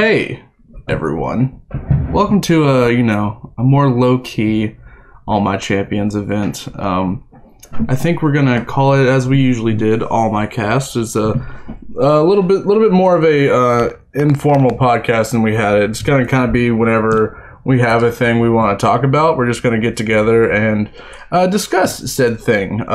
Hey, everyone. Welcome to a more low-key All My Champions event. I think we're gonna call it, as we usually did, All My Cast. It's a little bit more of a informal podcast than we had. It's gonna kind of be whenever we have a thing we want to talk about. We're just gonna get together and discuss said thing.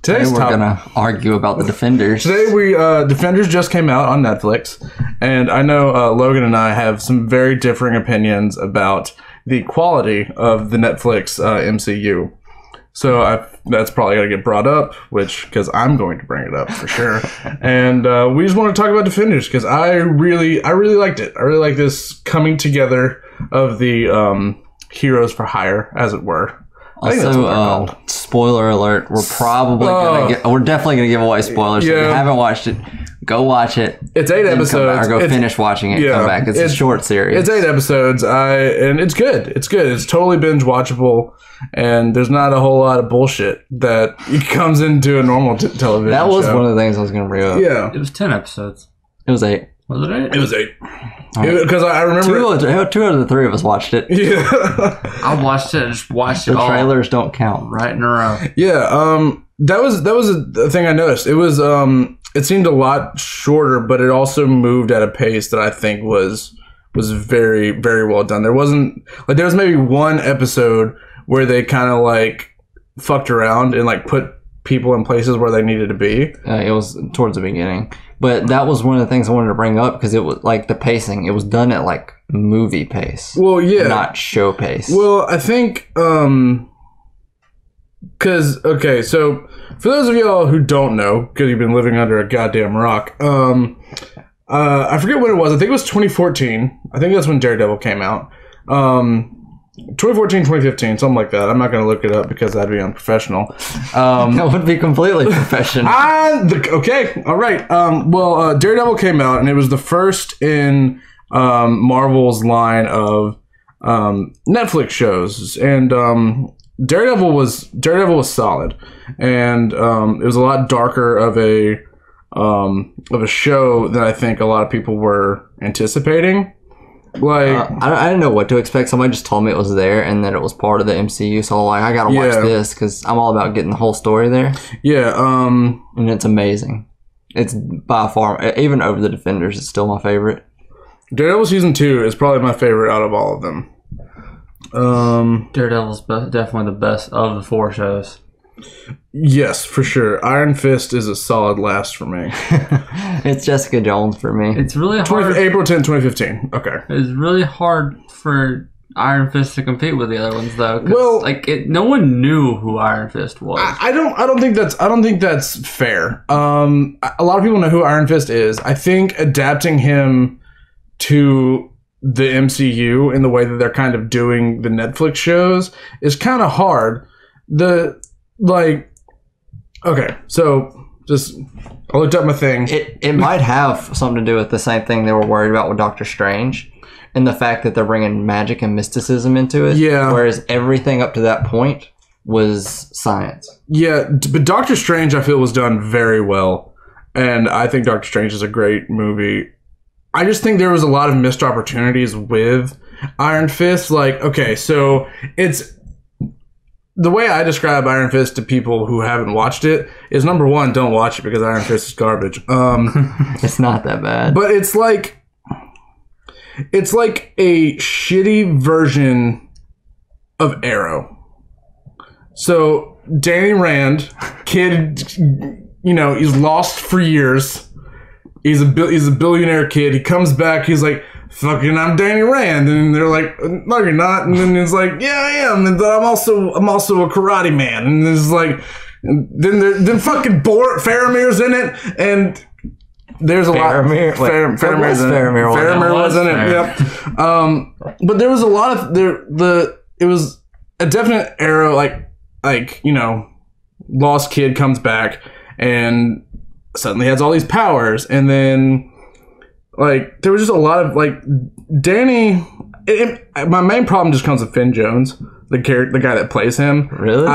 Today we're gonna argue about the Defenders. Today Defenders just came out on Netflix, and I know Logan and I have some very differing opinions about the quality of the Netflix MCU. So that's probably going to get brought up, because I'm going to bring it up for sure. And we just want to talk about Defenders because I really liked it. I really like this coming together of the heroes for hire, as it were. Also, spoiler alert, we're definitely gonna give away spoilers. Yeah. If you haven't watched it, go watch it. It's 8 episodes. Or finish watching it, come back. It's a short series. It's 8 episodes, and it's good. It's good. It's totally binge watchable, and there's not a whole lot of bullshit that comes into a normal television That was show. one of the things I was gonna bring up. Yeah. It was 10 episodes. It was 8. Was it 8? It was 8. Because I remember... Two out of the 3 of us watched it. Yeah. I watched it. Just watched it all. The trailers don't count. Right in a row. Yeah. That was a thing I noticed. It was... it seemed a lot shorter, but it also moved at a pace that I think was very, very well done. There wasn't... there was maybe one episode where they kind of, fucked around and, put people in places where they needed to be. It was towards the beginning. But that was one of the things I wanted to bring up because it was the pacing. It was done at movie pace. Well, yeah. Not show pace. Well, I think, so for those of y'all who don't know, because you've been living under a goddamn rock, I forget when it was. I think it was 2014. I think that's when Daredevil came out. 2014, 2015, something like that. I'm not going to look it up because that'd be unprofessional. That would be completely professional. Okay, all right. Daredevil came out, and it was the first in Marvel's line of Netflix shows, and Daredevil was solid, and it was a lot darker of a show than I think a lot of people were anticipating. I didn't know what to expect. Somebody just told me it was there and that it was part of the MCU. So I gotta watch this because I'm all about getting the whole story there. Yeah. And it's amazing. It's by far, even over the Defenders, it's still my favorite. Daredevil season 2 is probably my favorite out of all of them. Daredevil's definitely the best of the 4 shows. Yes, for sure. Iron Fist is a solid last for me. It's Jessica Jones for me. It's really hard. April 10, 2015. Okay. It's really hard for Iron Fist to compete with the other ones, though. Well, no one knew who Iron Fist was. I don't think that's fair. A lot of people know who Iron Fist is. I think adapting him to the MCU in the way that they're kind of doing the Netflix shows is kind of hard. Okay, so I looked up my thing. It might have something to do with the same thing they were worried about with Doctor Strange, and the fact that they're bringing magic and mysticism into it. Yeah. Whereas everything up to that point was science. Yeah, but Doctor Strange, I feel, was done very well, and I think Doctor Strange is a great movie. I just think there was a lot of missed opportunities with Iron Fist. So it's... The way I describe Iron Fist to people who haven't watched it is, number one, don't watch it because Iron Fist is garbage. It's not that bad. But it's like a shitty version of Arrow. So Danny Rand, kid, he's lost for years. He's a billionaire kid. He comes back. He's like, fucking, I'm Danny Rand, and they're like, no, you're not. And then it's like, yeah, I am. And I'm also a karate man. And it's like, then fucking Faramir's in it, and there's a lot. Faramir's in it. Faramir was in it. Yep. But there was a lot of it was a definite Arrow, lost kid comes back and suddenly has all these powers, and then. There was just a lot of, Danny... my main problem just comes with Finn Jones, the guy that plays him. Really?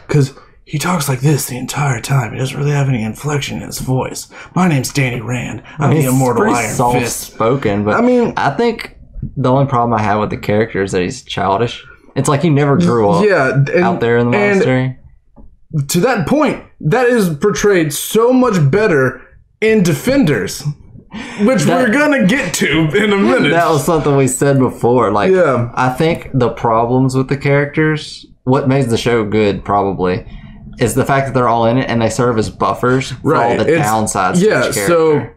Because he talks like this the entire time. He doesn't really have any inflection in his voice. My name's Danny Rand. I'm the immortal Iron Fist. Spoken, but I mean, I think the only problem I have with the character is that he's childish. It's like he never grew up. Out there in the monastery. To that point, that is portrayed so much better in Defenders, which we're gonna get to in a minute. That was something we said before. Like, I think the problems with the characters, what makes the show good, probably, is the fact that they're all in it and they serve as buffers for all the downsides. Yeah, so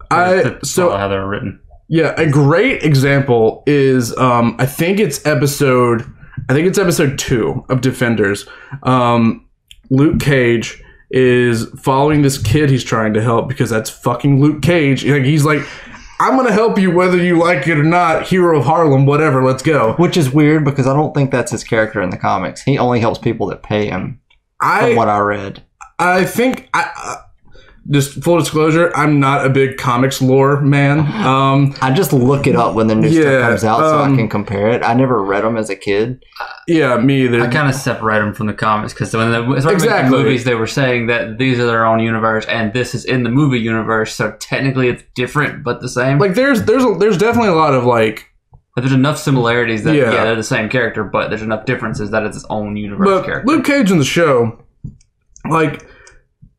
how they're written. Yeah, a great example is I think it's episode 2 of Defenders. Luke Cage is following this kid he's trying to help because that's fucking Luke Cage. Like, he's like, I'm gonna help you whether you like it or not. Hero of Harlem, whatever. Let's go. Which is weird because I don't think that's his character in the comics. He only helps people that pay him. From what I read, I think just full disclosure, I'm not a big comics lore man. I just look it up when the new stuff comes out so I can compare it. I never read them as a kid. Yeah, me either. I kind of separate them from the comics because when they started making movies, they were saying that these are their own universe and this is in the movie universe. So technically, it's different but the same. Like there's definitely a lot of like. But there's enough similarities that they're the same character, but there's enough differences that it's its own universe character. Luke Cage in the show, like,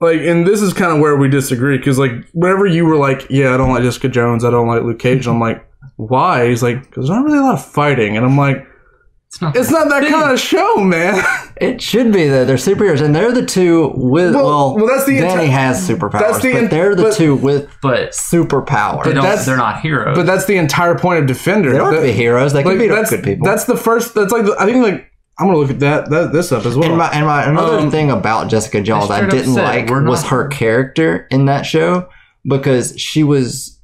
and this is kind of where we disagree because like whenever you were like, yeah, I don't like Jessica Jones, I don't like Luke Cage, I'm like, why? He's like, because there's not really a lot of fighting, and I'm like, it's not that kind of show, man. It should be that they're superheroes, and they're the two with. Well, that's the Danny has superpowers, but they're the two with superpowers. But they're not heroes. But that's the entire point of Defender. They don't have to be heroes. They can be good people. That's the first. That's like I think like I'm gonna look at this up as well. And another thing about Jessica Jones I didn't like was her character in that show because she was.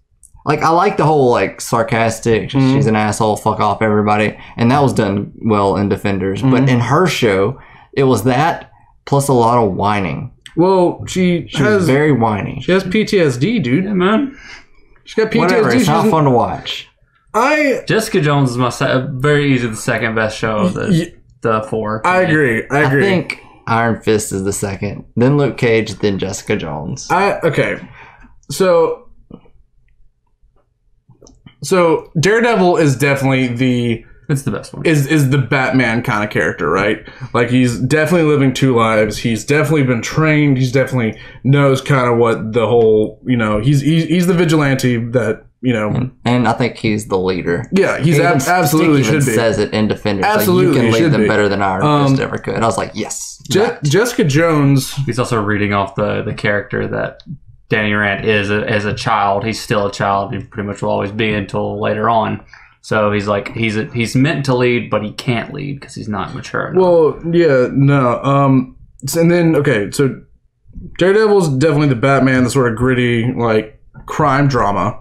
Like, I like the whole, like, sarcastic, she's an asshole, fuck off everybody. And that was done well in Defenders. But in her show, it was that plus a lot of whining. Well, she was very whiny. She has PTSD, dude. Yeah, man. She's got PTSD. Whatever, it's not fun to watch. Jessica Jones is my very easily the second best show of the four. I agree. I think Iron Fist is the second. Then Luke Cage, then Jessica Jones. Okay. So Daredevil is definitely it's the best one. Is the Batman kind of character, right? Like, he's definitely living two lives. He's definitely been trained. He's definitely knows kind of what the whole, he's the vigilante that, And I think he's the leader. Yeah, he's absolutely should be. Says it in Defenders. Absolutely, like, you can lead them better than Iron Fist ever could. I was like, yes. Jessica Jones. He's also reading off the character that Danny Rand is as a child. He's still a child. He pretty much will always be until later on. So he's like he's meant to lead, but he can't lead because he's not mature enough. Well, yeah, no. And then so Daredevil's definitely the Batman, the sort of gritty like crime drama.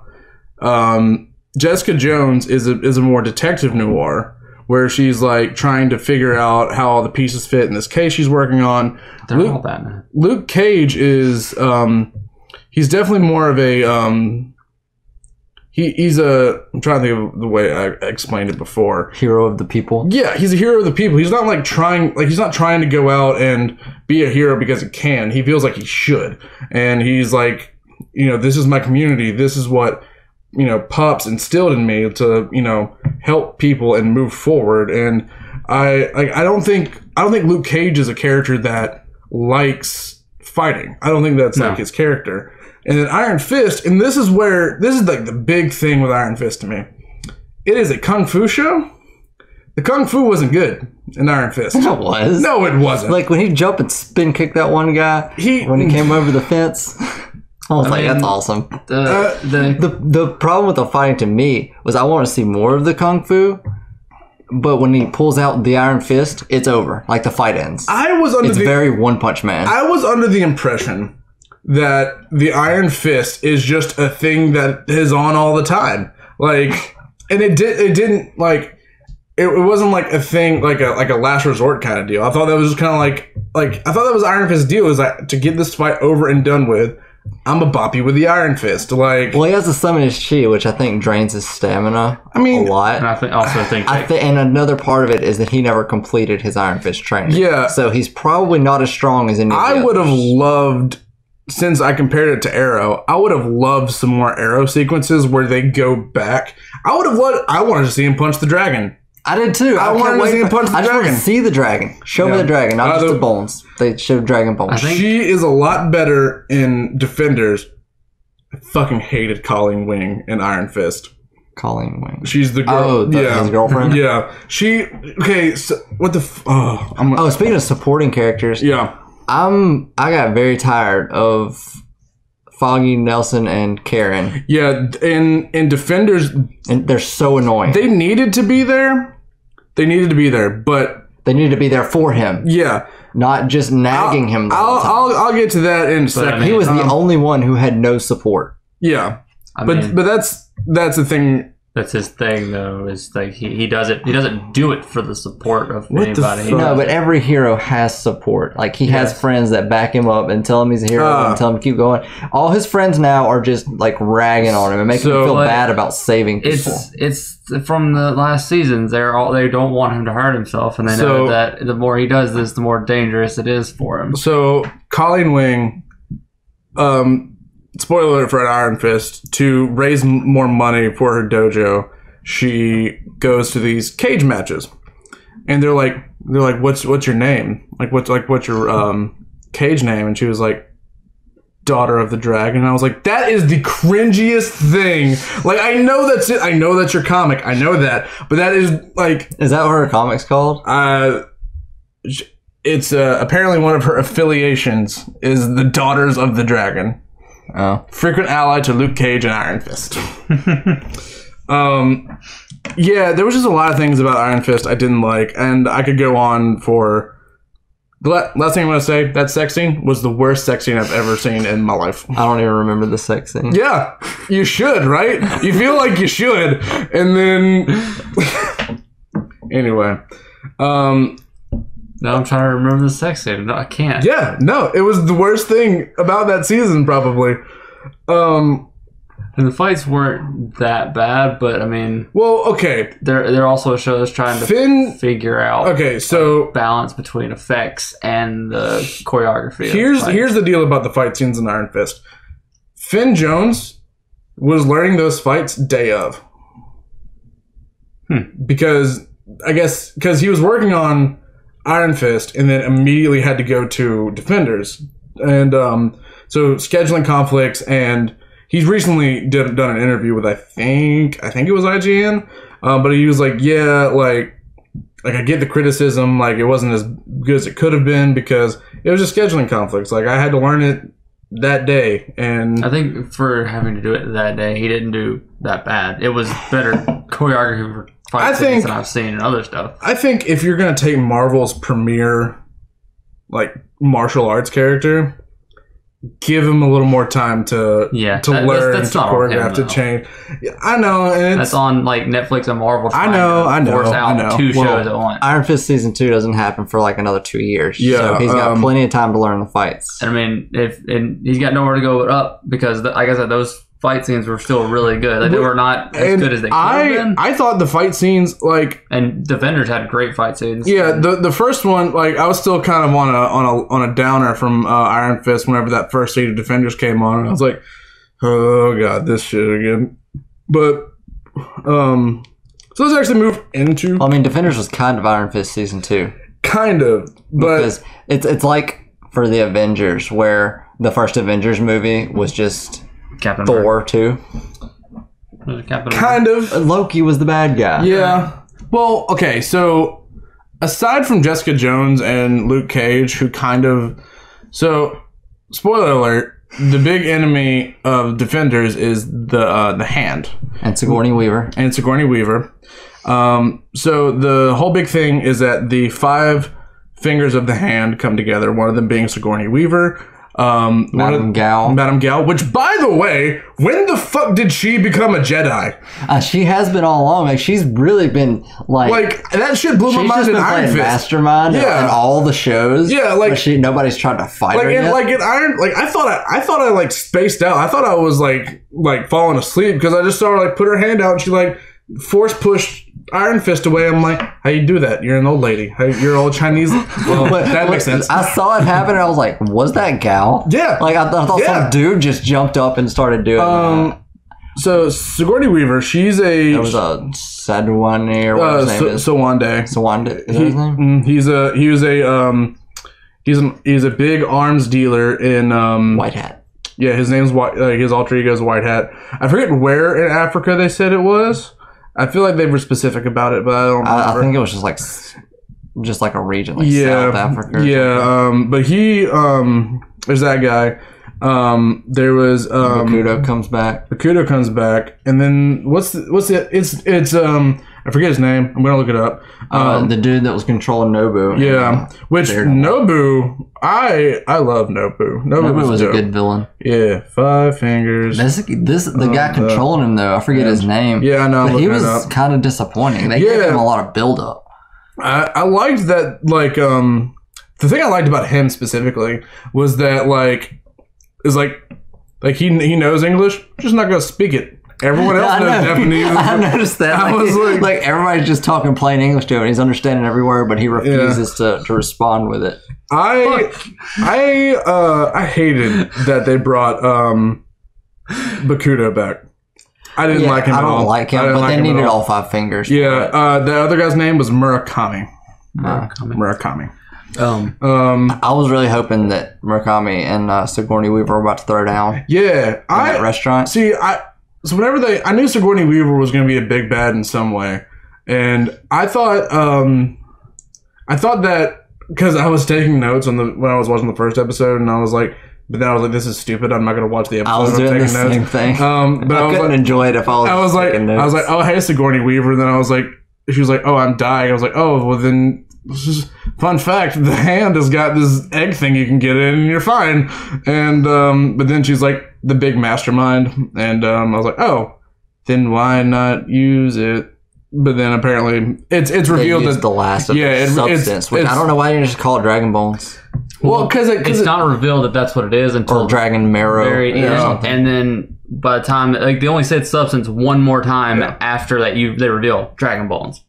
Jessica Jones is a more detective noir, where she's like trying to figure out how all the pieces fit in this case she's working on. They're all Batman. Luke Cage is he's definitely more of a he's I'm trying to think of the way I explained it before. Hero of the people. Yeah, he's a hero of the people. He's not he's not trying to go out and be a hero because he can. He feels like he should. And he's like, this is my community. This is what, Pops instilled in me to, help people and move forward. And I don't think Luke Cage is a character that likes fighting. I don't think that's like his character. And then Iron Fist, and this is like the big thing with Iron Fist to me. It is a kung fu show. The kung fu wasn't good in Iron Fist. It was. No, it wasn't. Like when he jumped and spin kicked that one guy when he came over the fence. I was like, that's awesome. The problem with the fighting to me was I want to see more of the kung fu. But when he pulls out the Iron Fist, it's over. Like, the fight ends. It's very One Punch Man. I was under the impression that the Iron Fist is just a thing that is on all the time. Like, and it didn't like, it wasn't like a thing, like a last resort kind of deal. I thought that was just kind of like I thought that was Iron Fist's deal, is like to get this fight over and done with. I'm a bop you with the Iron Fist. Like, well, he has to summon his chi, which I think drains his stamina. I mean, a lot. And I think and another part of it is that he never completed his Iron Fist training. Yeah, so he's probably not as strong as any. I would have loved, since I compared it to Arrow, I would have loved some more Arrow sequences where they go back. I wanted to see him punch the dragon. I did too. I wanted to see him punch the dragon. I just want to see the dragon. Show me the dragon, not just the bones. They showed dragon bones. She is a lot better in Defenders. I fucking hated Colleen Wing in Iron Fist. Colleen Wing. She's the girl. His girlfriend? Yeah. Okay, so what the... speaking of supporting characters. Yeah. I got very tired of Foggy, Nelson, and Karen. Yeah, in Defenders... And they're so annoying. They needed to be there. But... They needed to be there for him. Yeah. Not just nagging him the whole time. I'll get to that in a second. I mean, he was the only one who had no support. Yeah. But that's the thing... That's his thing, though. Is like he doesn't do it for the support of anybody. No, but every hero has support. Like he has friends that back him up and tell him he's a hero and tell him to keep going. All his friends now are just like ragging on him and making him feel bad about saving people. It's from the last seasons. They don't want him to hurt himself, and they know that the more he does this, the more dangerous it is for him. So Colleen Wing, spoiler alert for an Iron Fist, to raise more money for her dojo, she goes to these cage matches, and they're like, what's your name? What's your cage name? And she was like, Daughter of the Dragon. And I was like, that is the cringiest thing. Like, I know that's it. I know that's your comic. I know that, but that is like, is that what her comic's called? It's apparently one of her affiliations is the Daughters of the Dragon. Oh. Frequent ally to Luke Cage and Iron Fist. Yeah, there was just a lot of things about Iron Fist I didn't like, and I could go on for... The last thing I'm going to say, that sex scene was the worst sex scene I've ever seen in my life. I don't even remember the sex scene. Yeah, you should, right? You feel like you should. And then... Anyway. Now I'm trying to remember the sex scene. No, I can't. Yeah, no, it was the worst thing about that season, probably. And the fights weren't that bad, but I mean... Well, okay. They're also a show that's trying to figure out... Okay, so... balance between effects and the choreography. Here's the deal about the fight scenes in Iron Fist. Finn Jones was learning those fights day of. Because, I guess, because he was working on Iron Fist and then immediately had to go to Defenders. And so scheduling conflicts, and he's recently done an interview with I think it was IGN, but he was like, yeah, like I get the criticism, like it wasn't as good as it could have been because it was just scheduling conflicts. Like I had to learn it that day, and I think for having to do it that day, he didn't do that bad. It was better choreography for fight scenes than I've seen in other stuff. I think if you're gonna take Marvel's premier like martial arts character, give him a little more time to learn, that's to choreograph, to change. I know, and that's on like Netflix and Marvel. I know. Force out two shows at once. Iron Fist season 2 doesn't happen for like another 2 years. Yeah, so he's got plenty of time to learn the fights. And I mean, he's got nowhere to go but up because, like I said, those fight scenes were still really good. Like, they were not as good as they could have been. I thought the fight scenes, like... And Defenders had great fight scenes. Yeah, the first one, like, I was still kind of on a downer from Iron Fist whenever that first season of Defenders came on. And I was like, oh, God, this shit again. But, so let's actually move into... Well, I mean, Defenders was kind of Iron Fist season 2. Kind of, but... Because it's like for the Avengers, where the first Avengers movie was just... Captain Thor, too. Kind of. Loki was the bad guy. Yeah. Well, okay, so aside from Jessica Jones and Luke Cage, who kind of... So, spoiler alert, the big enemy of Defenders is the Hand. And Sigourney Weaver. So the whole big thing is that the 5 fingers of the Hand come together, one of them being Sigourney Weaver. Madame Gal, which, by the way, when the fuck did she become a Jedi? She has been all along. Like, she's really been, like that shit blew my mind in Iron Fist. Mastermind in all the shows. Yeah, like, nobody's tried to fight her yet. Like, in Iron, like, I thought I like, spaced out. I thought I was, like falling asleep, because I just saw her, like, put her hand out, and she, like, force pushed Iron Fist away. I'm like, how you do that? You're an old lady. You're old Chinese. Well, that makes sense. I saw it happen, and I was like, was that Gal? Yeah. Like, I thought some dude just jumped up and started doing that. So, Sigourney Weaver, she's a... That was a Sadwani, or what his name is. Sawande. Is that his name? He's a big arms dealer in... White Hat. Yeah, his name's White. His alter ego is White Hat. I forget where in Africa they said it was. I feel like they were specific about it, but I don't remember. I think it was just like a region, like South Africa. Yeah, but he there's that guy. There was Bakudo comes back. Bakudo comes back, and then what's it's I forget his name. I'm gonna look it up. The dude that was controlling Nobu. Yeah, which Nobu, I love Nobu. Nobu was a good villain. Yeah, 5 fingers. The guy controlling him, though, I forget his name. Yeah, I know. But he was kind of disappointing. They gave him a lot of build up. I liked that. Like, the thing I liked about him specifically was that, like, is like he knows English, just not gonna speak it. Everyone else knows Japanese. I noticed that. I was like everybody's just talking plain English to him. He's understanding every word, but he refuses to respond with it. I hated that they brought Bakudo back. I didn't like him at all. I don't like him, but they needed all 5 fingers. Yeah, the other guy's name was Murakami. Murakami. I was really hoping that Murakami and Sigourney Weaver were about to throw down. Yeah, in that restaurant. So whenever I knew Sigourney Weaver was going to be a big bad in some way, and I thought that because I was taking notes when I was watching the first episode, and I was like, but then I was like, this is stupid. I'm not going to watch the episode. I was doing the same thing. But I couldn't enjoy it if I was taking notes. I was like, oh, hey, Sigourney Weaver. And then I was like, she was like, oh, I'm dying. I was like, oh, well then. Fun fact, the hand has got this egg thing you can get in and you're fine. And but then she's like the big mastermind, and I was like, oh, then why not use it? But then apparently it's revealed that the last of the substance, which I don't know why you just call it Dragon Bones. Well, because it's not revealed that that's what it is until Dragon Marrow. And then by the time, like, they only said substance one more time after that they reveal Dragon Bones.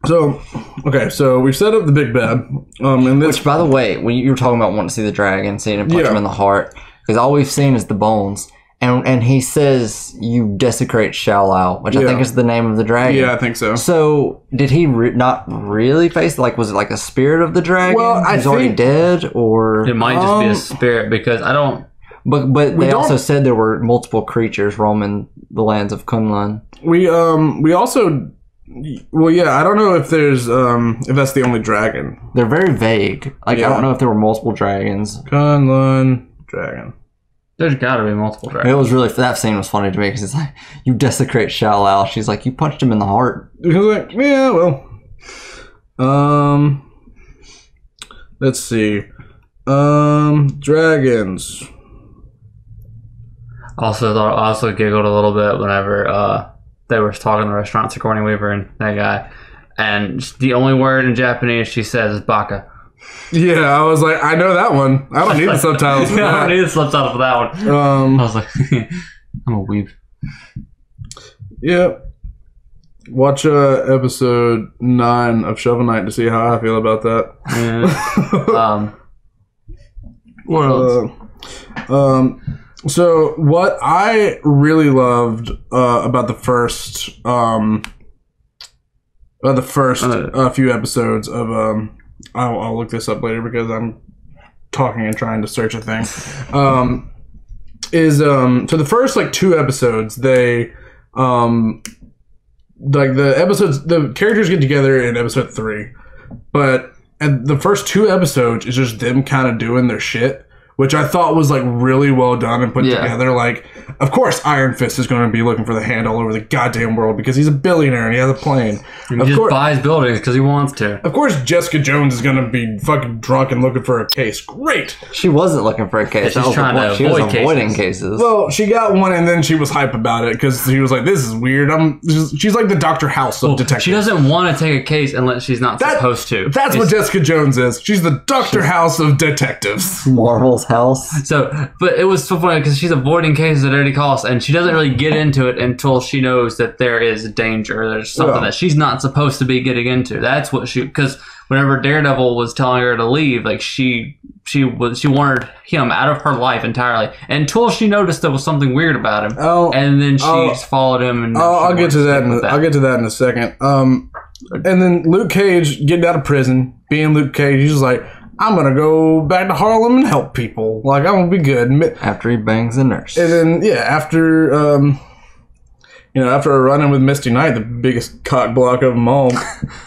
So, okay, so we've set up the big bad. Which, by the way, when you were talking about wanting to see the dragon, seeing him punch him in the heart, because all we've seen is the bones. And he says, you desecrate Xiaolao, which I think is the name of the dragon. Yeah, I think so. So, did he not really face, like, was it like a spirit of the dragon? Well, He's already dead, or... It might just be a spirit, because I don't... But they also said there were multiple creatures roaming the lands of Kunlun. We also... Well, yeah, I don't know if there's if that's the only dragon. They're very vague. Like, I don't know if there were multiple dragons. Kunlun dragon. There's gotta be multiple dragons. It was really, that scene was funny to me because it's like, you desecrate Xiaolao. She's like, you punched him in the heart. He was like, yeah, well. Let's see. Dragons. I also giggled a little bit whenever they were talking in the restaurant, Sigourney Weaver and that guy, and the only word in Japanese she says is baka. Yeah, I was like, I know that one. I don't need the subtitles for that. I don't need the subtitles for that one. I was like, I'm a weeb. Yeah. Watch episode 9 of Shovel Knight to see how I feel about that. Yeah. What else? So what I really loved about the first few episodes of I'll look this up later because I'm talking and trying to search a thing. So the first 2 episodes, they the characters get together in episode 3, but the first 2 episodes is just them kind of doing their shit. which I thought was like really well done and put together. Like, of course, Iron Fist is going to be looking for the hand all over the goddamn world because he's a billionaire and he has a plane. He just buys buildings because he wants to. Of course, Jessica Jones is going to be fucking drunk and looking for a case. Great. She wasn't looking for a case. She's trying to she was avoiding cases. Well, she got one and then she was hype about it because she was like, "This is weird." She's like the Dr. House of detectives. She doesn't want to take a case unless she's not supposed to. That's what Jessica Jones is. She's the Dr. House of detectives. Marvel's house. So, but it was so funny because she's avoiding cases at any cost, and she doesn't really get into it until she knows that there is danger. There's something that she's not supposed to be getting into. That's what because whenever Daredevil was telling her to leave, like she wanted him out of her life entirely until she noticed there was something weird about him. And then she followed him. And I'll get to that. I'll get to that in a second. And then Luke Cage getting out of prison, being Luke Cage, he's just like, I'm gonna go back to Harlem and help people. Like, I'm gonna be good. After he bangs a nurse. And then after after a run-in with Misty Knight, the biggest cock block of them all.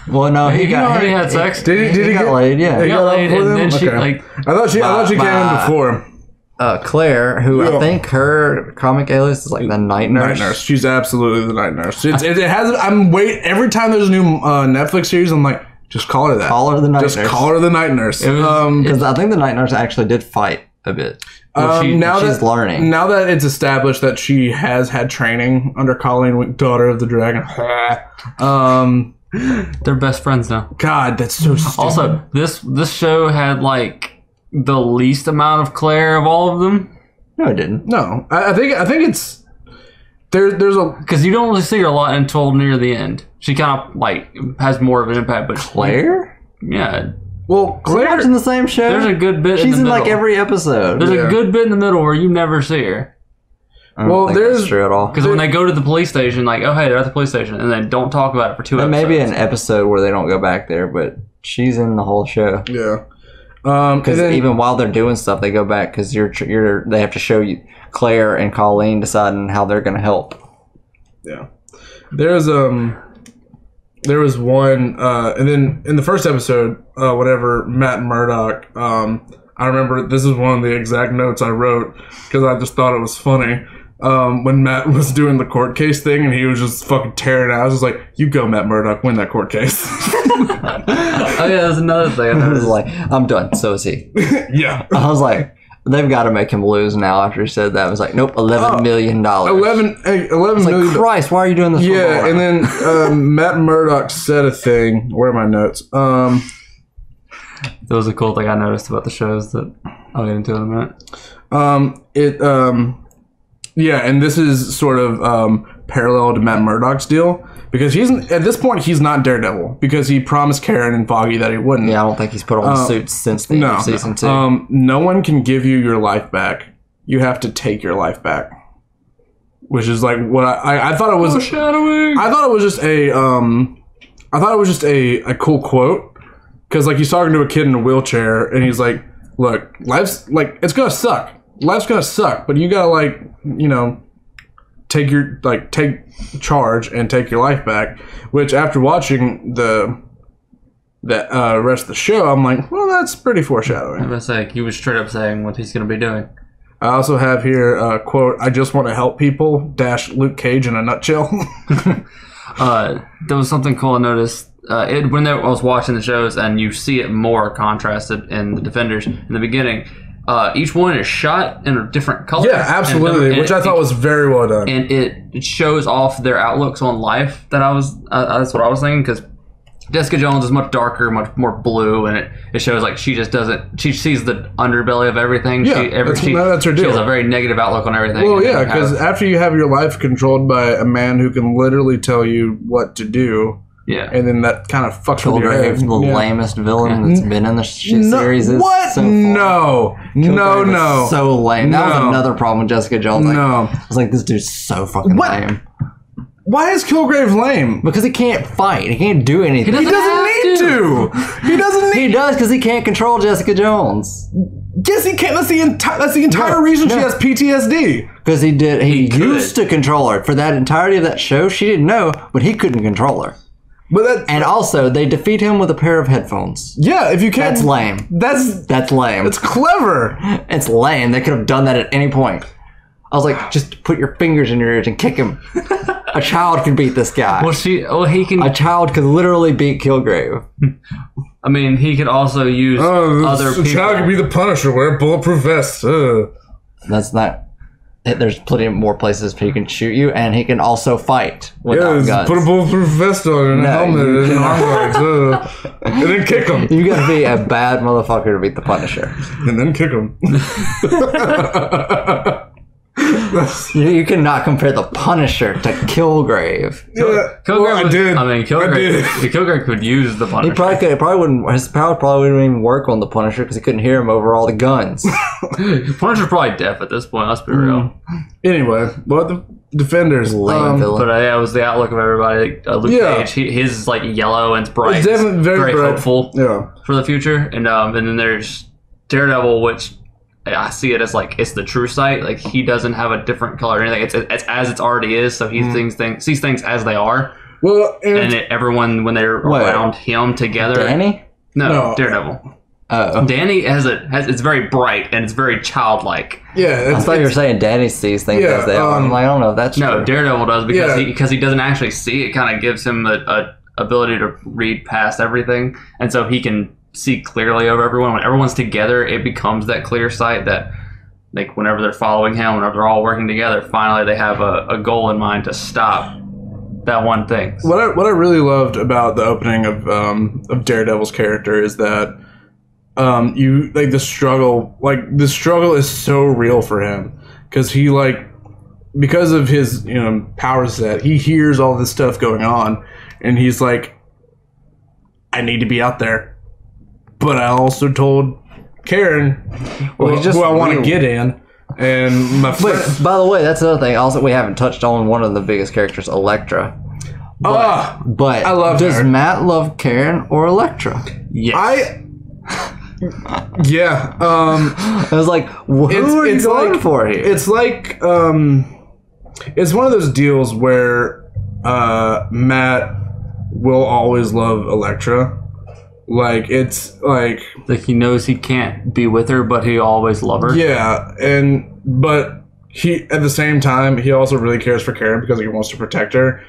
Well, no, he already had sex. Did he get laid? Yeah, he got laid, and then she I thought she came in before. Claire, who I think her comic alias is like the Night Nurse. Night Nurse. She's absolutely the Night Nurse. It has. Every time there's a new Netflix series, I'm like, just call her that. Call her the Night Nurse. Just call her the Night Nurse. Because I think the Night Nurse actually did fight a bit. She's learning. Now that it's established that she has had training under Colleen, daughter of the Dragon. They're best friends now. God, that's so stupid. Also, this show had like the least amount of Claire of all of them. No, it didn't. No, I think it's there's a because you don't really see her a lot until near the end. She kind of like has more of an impact. But Claire, yeah. Well, Claire, we're watching the same show. There's a good bit. She's in the middle. Like every episode. There's a good bit in the middle where you never see her. I don't think that's true at all. Because when they go to the police station, like, oh hey, they're at the police station, and they don't talk about it for 2 episodes. Maybe an episode where they don't go back there, but she's in the whole show. Yeah. Because even while they're doing stuff, they go back because they have to show you Claire and Colleen deciding how they're going to help. Yeah. There was one, and then in the first episode, whatever, Matt Murdock, I remember this is one of the exact notes I wrote because I just thought it was funny. When Matt was doing the court case thing and he was just fucking tearing it out, I was just like, you go, Matt Murdock, win that court case. Oh yeah, that's another thing. I was like, I'm done. So is he. Yeah. I was like, they've got to make him lose now after he said that. I was like, nope, $11 million. $11 million. Like, Christ, why are you doing this? Yeah, and then Matt Murdock said a thing. Where are my notes? That was a cool thing I noticed about the shows that I'll get into in a minute. Yeah, and this is sort of parallel to Matt Murdock's deal because at this point he's not Daredevil because he promised Karen and Foggy that he wouldn't. Yeah, I don't think he's put on suits since the end of season 2. No one can give you your life back. You have to take your life back, which is like what I thought it was. Foreshadowing. I thought it was just a cool quote because like he's talking to a kid in a wheelchair and he's like, "Look, life's like it's gonna suck. Life's gonna suck, but you gotta take charge and take your life back." Which after watching the rest of the show, I'm like, well, that's pretty foreshadowing. I was like, he was straight up saying what he's gonna be doing. I also have here a quote: "I just want to help people." Luke Cage in a nutshell. There was something cool I noticed. When I was watching the shows, and you see it more contrasted in the Defenders in the beginning. Each one is shot in a different color. Yeah, absolutely, which I thought was very well done. And it shows off their outlooks on life. That's what I was thinking, because Jessica Jones is much darker, much more blue, and it shows like she just doesn't. She sees the underbelly of everything. Yeah, that's her deal. She has a very negative outlook on everything. Well, yeah, because after you have your life controlled by a man who can literally tell you what to do. Yeah, and then that kind of fucks with your head. The lamest villain that's been in the series. What? So no. So lame. That was another problem with Jessica Jones. I was like, this dude's so fucking lame. Why is Kilgrave lame? Because he can't fight. He can't do anything. He doesn't need to. He doesn't need. He does because he can't control Jessica Jones. Yes, he can't. That's the entire reason she has PTSD. Because he used to control her for that entirety of that show. She didn't know, but he couldn't control her. And also, they defeat him with a pair of headphones. Yeah, if you can't... That's lame. That's lame. It's clever. It's lame. They could have done that at any point. I was like, just put your fingers in your ears and kick him. A child could beat this guy. He can... A child could literally beat Kilgrave. I mean, he could also use other people. A child could be the Punisher, wear a bulletproof vest. That's not... There's plenty more places he can shoot you, and he can also fight without guns. Put a bulletproof vest on and a helmet and arm guards, and then kick him. You gotta be a bad motherfucker to beat the Punisher. And then kick him. You cannot compare the Punisher to Kilgrave. Yeah, Kilgrave I did. I mean, Kilgrave could use the Punisher. He probably could. His power probably wouldn't even work on the Punisher because he couldn't hear him over all the guns. Punisher's probably deaf at this point. Let's be real. Anyway, the Defenders. Lame villain. But it was the outlook of everybody. Luke Cage, his is like yellow and it's bright. It's definitely very bright. Hopeful for the future. And then there's Daredevil, which I see it as like it's the true sight. Like he doesn't have a different color or anything. It's as it already is. So he sees things as they are. Well, and everyone when they're around him together. Danny? No, Daredevil. Oh, Danny it's very bright and it's very childlike. Yeah, I thought you were saying Danny sees things as they are. I'm like, I don't know if that's true. Daredevil does because he doesn't actually see it. Kind of gives him a ability to read past everything, and so he can see clearly over everyone. When everyone's together, it becomes that clear sight that, like, whenever they're following him, whenever they're all working together, finally they have a goal in mind to stop that one thing. What I really loved about the opening of Daredevil's character is that you like the struggle. Like the struggle is so real for him because he because of his power set, he hears all this stuff going on, and he's like, I need to be out there. But I also told Karen who I want to get in. And my friend... By the way, that's another thing. Also, we haven't touched on one of the biggest characters, Elektra. But I love does her. Matt love Karen or Elektra? Yes. Yeah. I was like, who are you going for here? It's like... it's one of those deals where Matt will always love Elektra. Like, it's like he knows he can't be with her, but he always love her. Yeah, but he, at the same time, he also really cares for Karen because he wants to protect her.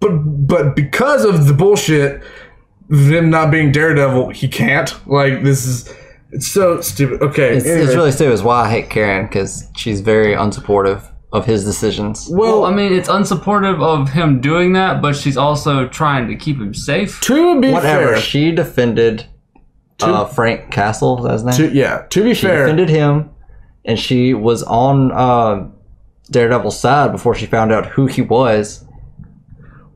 But because of the bullshit, him not being Daredevil, he can't. Like, it's so stupid. Okay. It's really stupid. It's why I hate Karen, because she's very unsupportive of his decisions. Well, I mean, it's unsupportive of him doing that, but she's also trying to keep him safe. To be fair, fair, she defended Frank Castle. Is that his name? To be fair, she defended him, and she was on Daredevil's side before she found out who he was.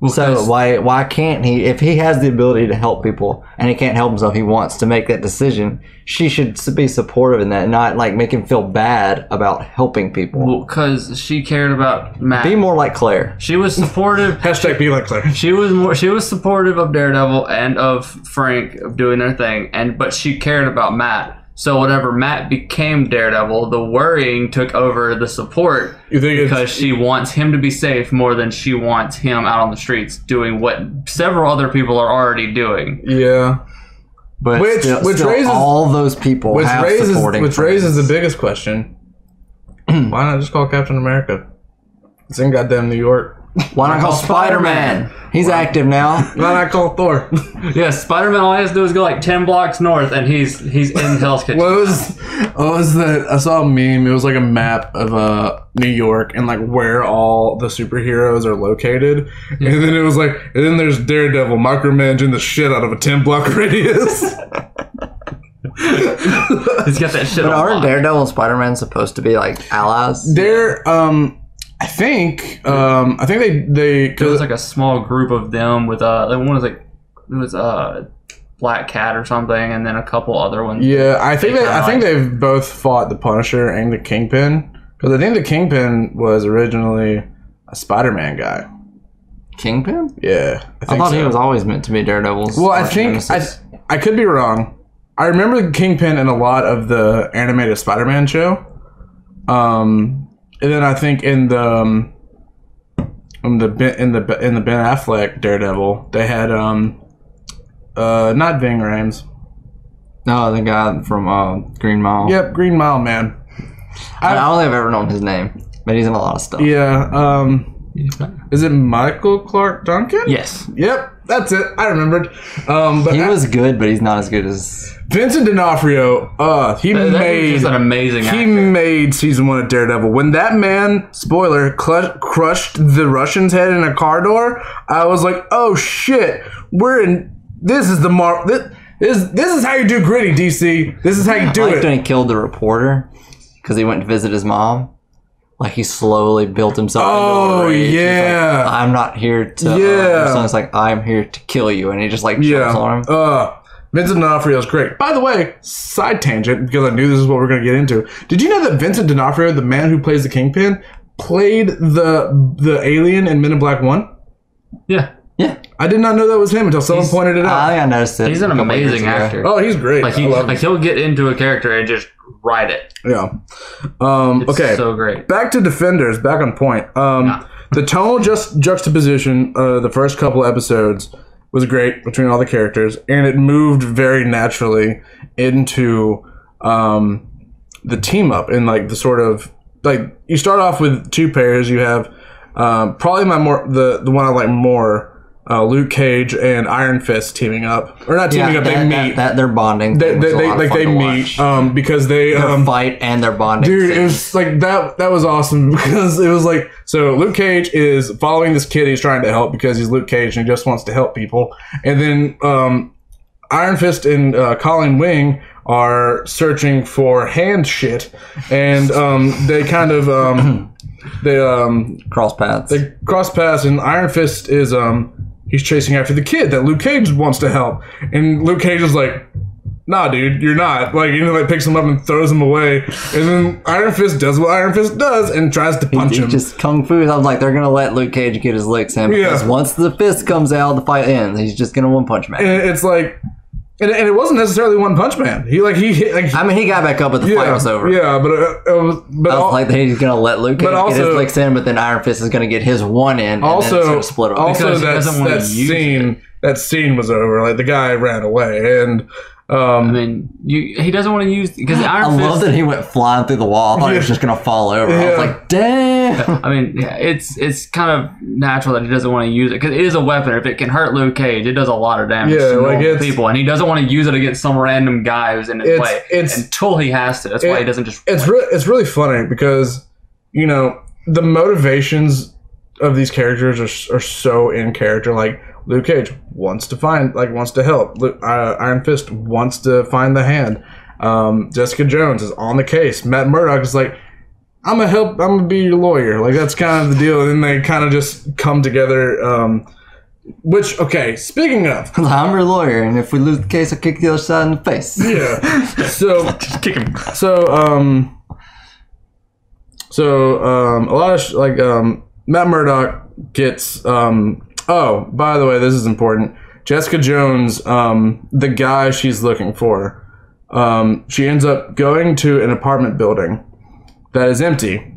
Well, so why can't he? If he has the ability to help people and he can't help himself, he wants to make that decision. She should be supportive in that, and not like make him feel bad about helping people. Well, because she cared about Matt. Be more like Claire. She was supportive. # be like Claire. She was supportive of Daredevil and of Frank of doing their thing, but she cared about Matt. So whenever Matt became Daredevil, the worrying took over the support because she wants him to be safe more than she wants him out on the streets doing what several other people are already doing. Yeah. But which raises all those people supporting. Which raises the biggest question. Why not just call Captain America? It's in goddamn New York. Why not call Spider-Man? He's active now. Why not call Thor? Yeah, Spider-Man, all he has to do is go like 10 blocks north and he's in Hell's Kitchen. What was that? I saw a meme. It was like a map of New York and like where all the superheroes are located. Yeah. And then it was like, and then there's Daredevil micromanaging the shit out of a 10-block radius. He's got that shit. But aren't Daredevil and Spider-Man supposed to be like allies? They're I think they it was like a small group of them with one was like it was Black Cat or something, and then a couple other ones. Yeah, I think they've both fought the Punisher and the Kingpin, because I think the Kingpin was originally a Spider-Man guy. Kingpin? Yeah, I thought he was always meant to be Daredevil's. Well, I think I could be wrong. I remember the Kingpin in a lot of the animated Spider-Man show. And then I think in the in the Ben Affleck Daredevil, they had not Ving Rhames. No, the guy from Green Mile. Yep, Green Mile Man. I don't think I've ever known his name, but he's in a lot of stuff. Yeah. Is it Michael Clark Duncan? Yes. Yep, that's it. I remembered. But he was good, but he's not as good as Vincent D'Onofrio. He made an amazing actor. He made season 1 of Daredevil. When that man, spoiler, crushed the Russian's head in a car door, I was like, oh shit, we're in. This is the This is how you do gritty, DC. This is how you do it. When he killed the reporter because he went to visit his mom. Like, he slowly built himself into a rage. Yeah. Like, I'm not here to... so it's like, I'm here to kill you. And he just, like, jumps on him. Vincent D'Onofrio is great. By the way, side tangent, because I knew this is what we're going to get into. Did you know that Vincent D'Onofrio, the man who plays the Kingpin, played the alien in Men in Black 1? Yeah. Yeah. I did not know that was him until someone pointed it out. I think I noticed it. He's an amazing actor. Oh, he's great. He'll get into a character and just write it. Yeah. It's okay. so great. Back to Defenders. Back on point. The tonal juxtaposition the first couple episodes was great between all the characters, and it moved very naturally into the team up and like the sort of like you start off with two pairs. You have probably the one I like more. Luke Cage and Iron Fist teaming up, or not teaming up. They meet. They're bonding. They meet because they fight and they're bonding. Dude, it was like that. That was awesome because it was like so. Luke Cage is following this kid he's trying to help because he's Luke Cage and he just wants to help people. And then Iron Fist and Colleen Wing are searching for hand shit, and they kind of cross paths. They cross paths, and Iron Fist is he's chasing after the kid that Luke Cage wants to help. And Luke Cage is like, nah, dude, you're not. Like, like picks him up and throws him away. And then Iron Fist does what Iron Fist does and tries to punch him. Just kung fu. I was like, they're going to let Luke Cage get his licks in. Because once the fist comes out, the fight ends. He's just going to one punch man. And it's like... And it wasn't necessarily One Punch Man. He hit. I mean, he got back up, but the fight was over. Yeah, but I was like, he's gonna let Luke get his licks in, but then Iron Fist is gonna get his one in, and then it's gonna split up. Also, that scene was over. Like the guy ran away, and I mean, he doesn't want to use because Iron Fist. I love that he went flying through the wall. I thought he was just gonna fall over. I was like, damn. I mean, it's kind of natural that he doesn't want to use it because it is a weapon. If it can hurt Luke Cage, it does a lot of damage to normal people, and he doesn't want to use it against some random guy who's in his way until he has to. That's why he doesn't just. It's really funny because the motivations of these characters are so in character. Like Luke Cage wants to help. Iron Fist wants to find the hand. Jessica Jones is on the case. Matt Murdock is like, I'm gonna be your lawyer. Like that's kind of the deal. And then they kind of just come together. Which, okay, speaking of, I'm your lawyer, and if we lose the case, I'll kick the other side in the face. Yeah. So just kick him. So a lot of Matt Murdock gets. Oh, by the way, this is important. Jessica Jones, the guy she's looking for, she ends up going to an apartment building that is empty,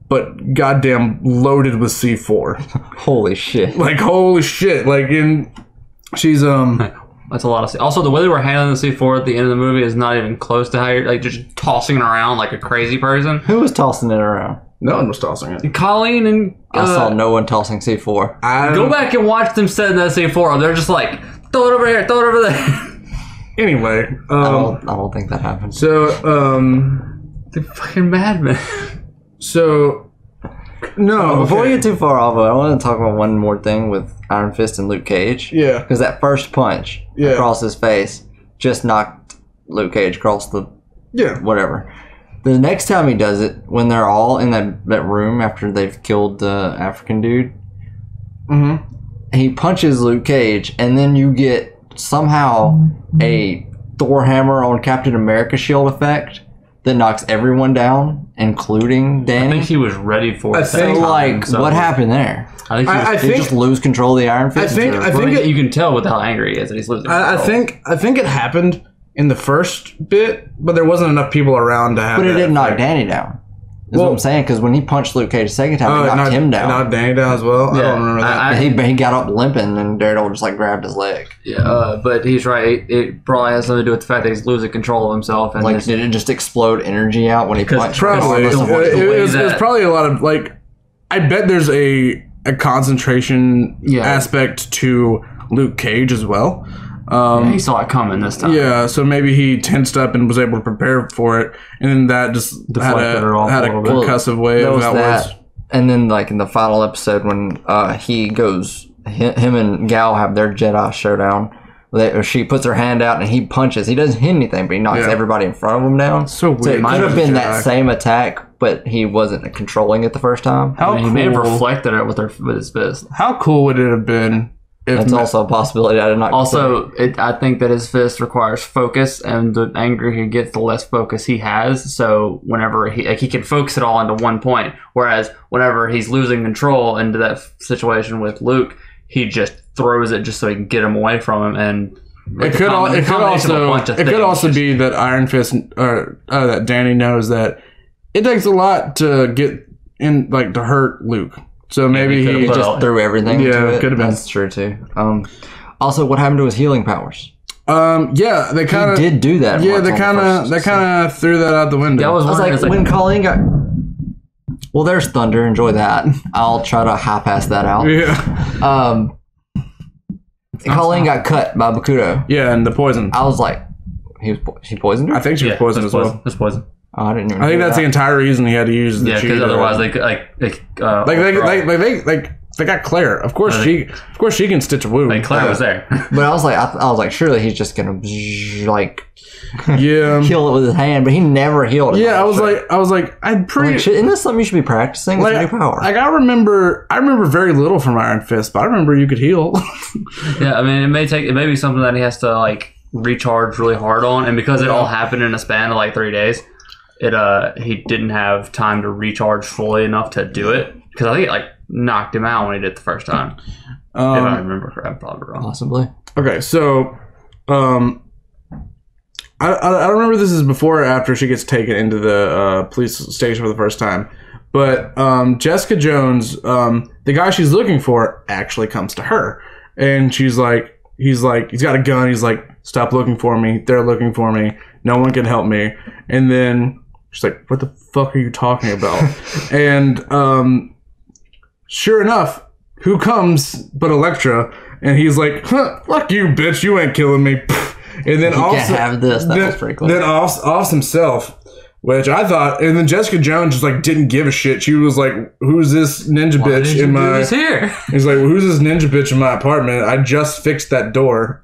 but goddamn loaded with C4. Holy shit. Like, holy shit. Like, she's, That's a lot of... Also, the way they were handling the C4 at the end of the movie is not even close to how you're, like, just tossing it around like a crazy person. Who was tossing it around? No one was tossing it. Colleen and... I saw no one tossing C4. Go back and watch them setting that C4. They're just like, throw it over here, throw it over there. Anyway. I don't think that happened. So, they're fucking madmen. So, no. Before we get too far off, I want to talk about one more thing with Iron Fist and Luke Cage. Yeah. Because that first punch across his face just knocked Luke Cage across the... Yeah. Whatever. The next time he does it, when they're all in that room after they've killed the African dude, he punches Luke Cage, and then you get somehow a Thor hammer on Captain America shield effect that knocks everyone down, including Danny. I think he was ready for it. What happened there? I think did he just lose control of the Iron Fist? I think you can tell with how angry he is that he's losing control. I think it happened in the first bit, but there wasn't enough people around to have. But it didn't knock Danny down. That's what I'm saying, because when he punched Luke Cage the second time, he knocked him down. Knocked Danny down as well? Yeah. I don't remember that. He got up limping, and Daredevil just like grabbed his leg. Yeah, but he's right. It probably has something to do with the fact that he's losing control of himself. And like, did it just explode energy out when he punched? Probably. It was probably a lot of, like, I bet there's a concentration aspect to Luke Cage as well. He saw it coming this time. Yeah, so maybe he tensed up and was able to prepare for it, and then that just had a concussive way of how it was. And then, like, in the final episode when he goes, him and Gal have their Jedi showdown. She puts her hand out and he punches. He doesn't hit anything, but he knocks everybody in front of him down. So weird. So it could have been that same attack, but he wasn't controlling it the first time. He may have reflected it with his fist. How cool would it have been? That's also a possibility. I did not. Also, I think that his fist requires focus, and the angrier he gets, the less focus he has. So whenever he can focus it all into one point, whereas whenever he's losing control into that situation with Luke, he just throws it just so he can get him away from him. And it could also be that Iron Fist or that Danny knows that it takes a lot to get in, like, to hurt Luke. So maybe he just threw everything into it. Could have been. That's true too. Also, what happened to his healing powers? Yeah, they kind of did do that. Yeah, they kind of threw that out the window. Yeah, I was like, when Colleen got. Well, there's thunder. Enjoy that. I'll try to high pass that out. Yeah. Colleen got cut by Bakuto. Yeah, and the poison. I was like, she poisoned her? I think she was poisoned as well. It's poison. Oh, I didn't even. I think that's the entire reason he had to use the cheat. Yeah, because otherwise they got Claire. Of course she can stitch a wound. Like, Claire was there. But I was like, surely he's just gonna like heal it with his hand, but he never healed it. Yeah, I was like, I'm pretty. Isn't this something you should be practicing? It's a new power. Like, I remember very little from Iron Fist, but I remember you could heal. Yeah, I mean, it may be something that he has to, like, recharge really hard on, and because it all happened in a span of like 3 days. He didn't have time to recharge fully enough to do it, because I think it like knocked him out when he did it the first time. If I remember correctly, I'm probably wrong. Possibly. Okay, so I don't remember if this is before or after she gets taken into the police station for the first time, but Jessica Jones, the guy she's looking for, actually comes to her, and he's got a gun. He's like, stop looking for me. They're looking for me. No one can help me. And then she's like, what the fuck are you talking about? And sure enough, who comes but Elektra? And he's like, fuck you, bitch. You ain't killing me. And then can't have this. That was pretty cool. Then offs himself, which I thought. And then Jessica Jones just like didn't give a shit. She was like, who's this ninja bitch in my... He's here. He's like, well, who's this ninja bitch in my apartment? I just fixed that door.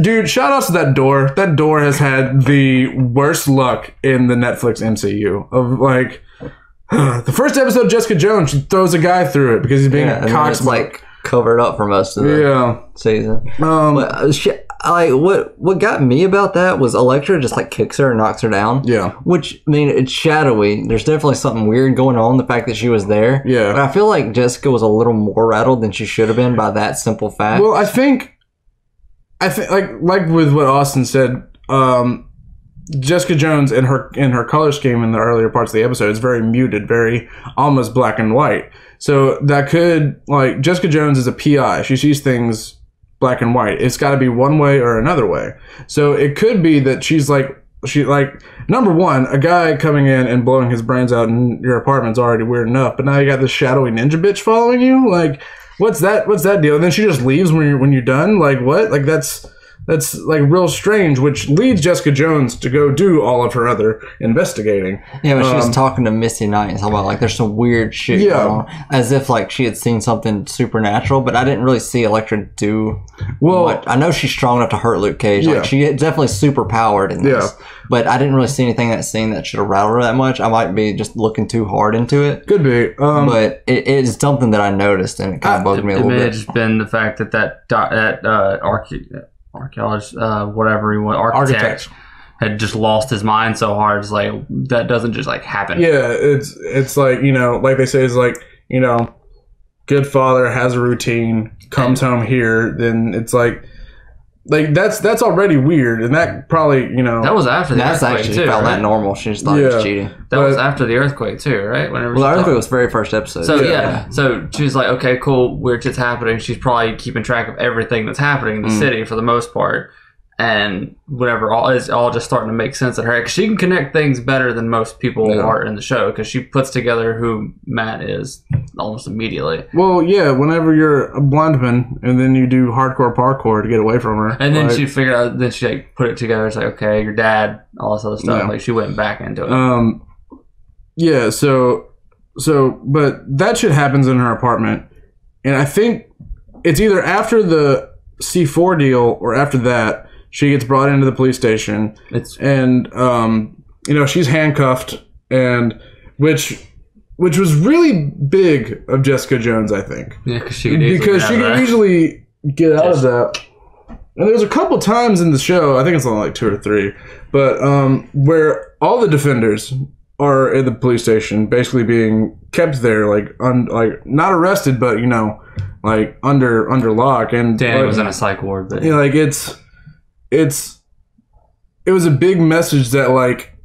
Dude, shout outs to that door. That door has had the worst luck in the Netflix MCU. Of like, the first episode of Jessica Jones, she throws a guy through it because he's being cocked. Like covered up for most of the season. What got me about that was Elektra just like kicks her and knocks her down. Yeah. Which, I mean, it's shadowy. There's definitely something weird going on. The fact that she was there. Yeah. But I feel like Jessica was a little more rattled than she should have been by that simple fact. Well, I think like with what Austin said, Jessica Jones in her color scheme in the earlier parts of the episode is very muted, very almost black and white. So that could, like, Jessica Jones is a PI. She sees things black and white. It's got to be one way or another way. So it could be that she's like, number one, a guy coming in and blowing his brains out in your apartment's already weird enough, but now you got this shadowy ninja bitch following you. Like, what's that deal? And then she just leaves when you're done. Like, what? Like, that's like real strange, which leads Jessica Jones to go do all of her other investigating. Yeah, but she was talking to Misty Knight and talking about like there's some weird shit going on, as if like she had seen something supernatural. But I didn't really see Elektra do much. I know she's strong enough to hurt Luke Cage. Like she definitely super powered in this. But I didn't really see anything in that scene that should have rattled her that much. I might be just looking too hard into it. Could be. But it is something that I noticed, and it kind of bugged me a little bit. It may have just been the fact that archaeologist, whatever he was, architect had just lost his mind so hard. It's like, that doesn't just like happen. Yeah, it's like, you know, like they say, it's like, you know, good father has a routine, comes home here, then it's like like that's already weird, and that probably that was after the earthquake actually too. Found that normal. She just thought he was cheating. That was after the earthquake too, right? Whenever the earthquake was very first episode. So so she's like, okay, cool, weird shit's happening. She's probably keeping track of everything that's happening in the city for the most part. And whatever, it's all just starting to make sense at her. Cause she can connect things better than most people are in the show, because she puts together who Matt is almost immediately. Well, yeah, whenever you're a blindman and then you do hardcore parkour to get away from her. And then she figured out, then she like put it together. It's like, okay, your dad, all this other stuff. Yeah. Like she went back into it. Yeah, so, but that shit happens in her apartment. And I think it's either after the C4 deal or after that. She gets brought into the police station, and she's handcuffed, and which was really big of Jessica Jones, I think. Yeah, because she could easily get out of that. And there's a couple times in the show, I think it's only like 2 or 3, but where all the defenders are in the police station, basically being kept there, like not arrested, but like under lock. And Danny was in a psych ward, but like it was a big message that like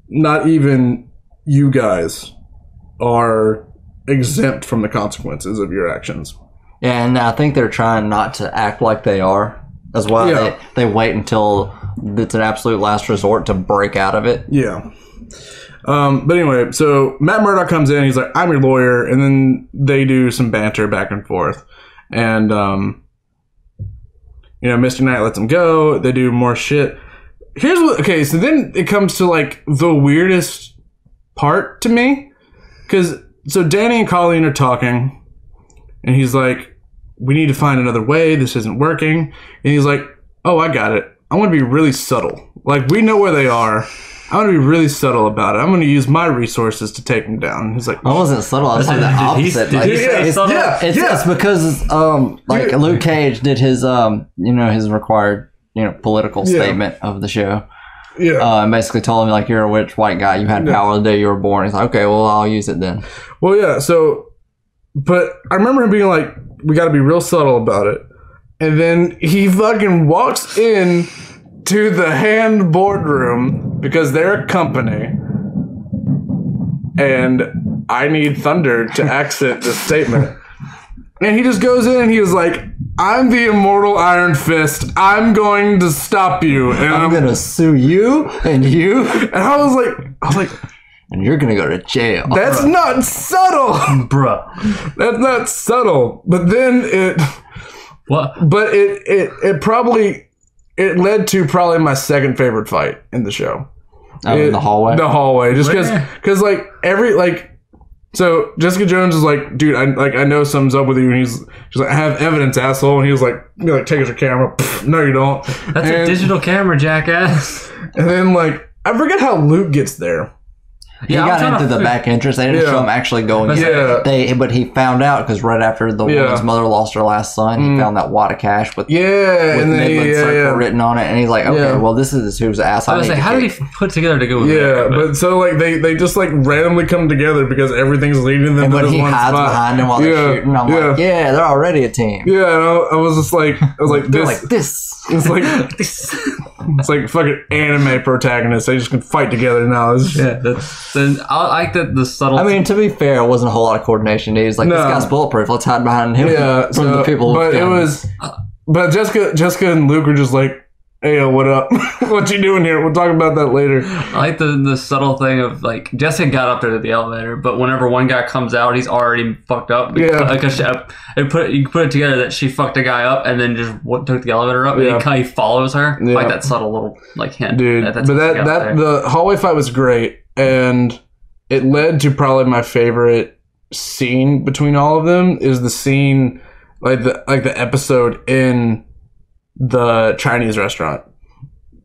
not even you guys are exempt from the consequences of your actions. Yeah, and I think they're trying not to act like they are as well. Yeah. They wait until it's an absolute last resort to break out of it. Yeah. But anyway, so Matt Murdock comes in, he's like, I'm your lawyer, and then they do some banter back and forth. And Mr. Knight lets him go. They do more shit. So then it comes to, like, the weirdest part to me. So Danny and Colleen are talking, and he's like, we need to find another way. This isn't working. And he's like, oh, I got it. I want to be really subtle. Like, we know where they are. I want to be really subtle about it. I'm going to use my resources to take them down. He's like, I wasn't subtle. I was saying the opposite. It's because Luke Cage did his his required political statement of the show. Yeah. And basically told him, like, you're a rich white guy. You had power the day you were born. He's like, okay, well, I'll use it then. Well, yeah. So, but I remember him being like, we got to be real subtle about it. And then he fucking walks in to the hand boardroom because they're a company, and I need thunder to exit this statement. And he just goes in and he was like, I'm the immortal Iron Fist. I'm going to stop you. And I'm going to sue you and you. And I was like, and you're going to go to jail. That's not subtle. Bruh. That's not subtle. But then what? But it probably... It led to probably my second favorite fight in the show. In the hallway? The hallway. Just because so Jessica Jones is like, dude, I know something's up with you. And she's like, I have evidence, asshole. And he was like, take your camera. No, you don't. That's a digital camera, jackass. And then, like, I forget how Luke gets there. He got into the back entrance. They didn't show him actually going in. But he found out because right after the woman's mother lost her last son, he found that wad of cash with Midland Circle written on it, and he's like, okay, well, this is whose ass I was like, how did he put together to go with that? But so like they just like randomly come together because everything's leading them to this one spot. And he hides behind him while they're shooting. I'm like, yeah, they're already a team. Yeah, I was just like, this. It's like this. It's like fucking anime protagonists. They just can fight together now. Then I like that the subtle. I mean, to be fair, it wasn't a whole lot of coordination. He was like, this guy's bulletproof. Let's hide behind him. Yeah, from the people. But Jessica and Luke were just like, hey, yo, what up? What you doing here? We'll talk about that later. I like the subtle thing of, like, Jessica got up there to the elevator, but whenever one guy comes out, he's already fucked up. Because you put it together that she fucked a guy up and then just took the elevator up, and he follows her. Yeah. Like that subtle little, like, hint. Dude, but the hallway fight was great, and it led to probably my favorite scene between all of them is the scene, like the episode in the Chinese restaurant,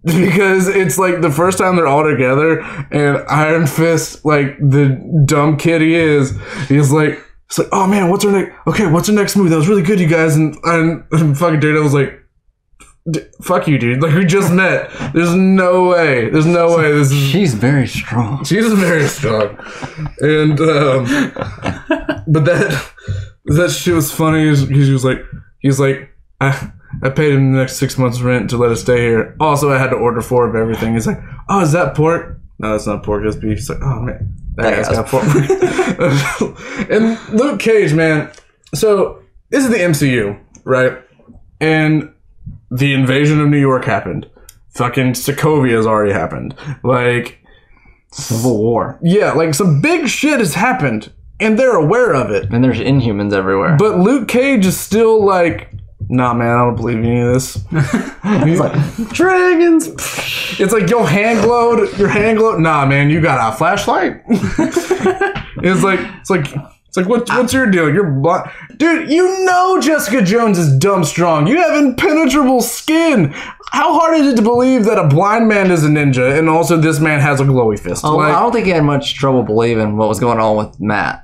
because it's like the first time they're all together, and Iron Fist, like the dumb kid he's like, oh man, what's our next movie? That was really good, you guys. And fucking Daredevil was like, fuck you, dude. Like, we just met. There's no way this is... She's very strong. She's very strong. And but that shit was funny because he's like I paid him the next 6 months' rent to let us stay here. Also, I had to order 4 of everything. He's like, oh, is that pork? No, that's not pork. That's beef. He's like, oh, man. That guy's got pork. And Luke Cage, man. So, this is the MCU, right? And the invasion of New York happened. Fucking Sokovia's already happened. Like... Civil War. Yeah, like some big shit has happened. And they're aware of it. And there's Inhumans everywhere. But Luke Cage is still like... Nah, man, I don't believe any of this. He's like, dragons. It's like, your hand glowed. Nah, man, you got a flashlight. It's like, what's your deal? You're blind, dude. You know Jessica Jones is dumb strong. You have impenetrable skin. How hard is it to believe that a blind man is a ninja, and also this man has a glowy fist? Oh, I don't think he had much trouble believing what was going on with Matt.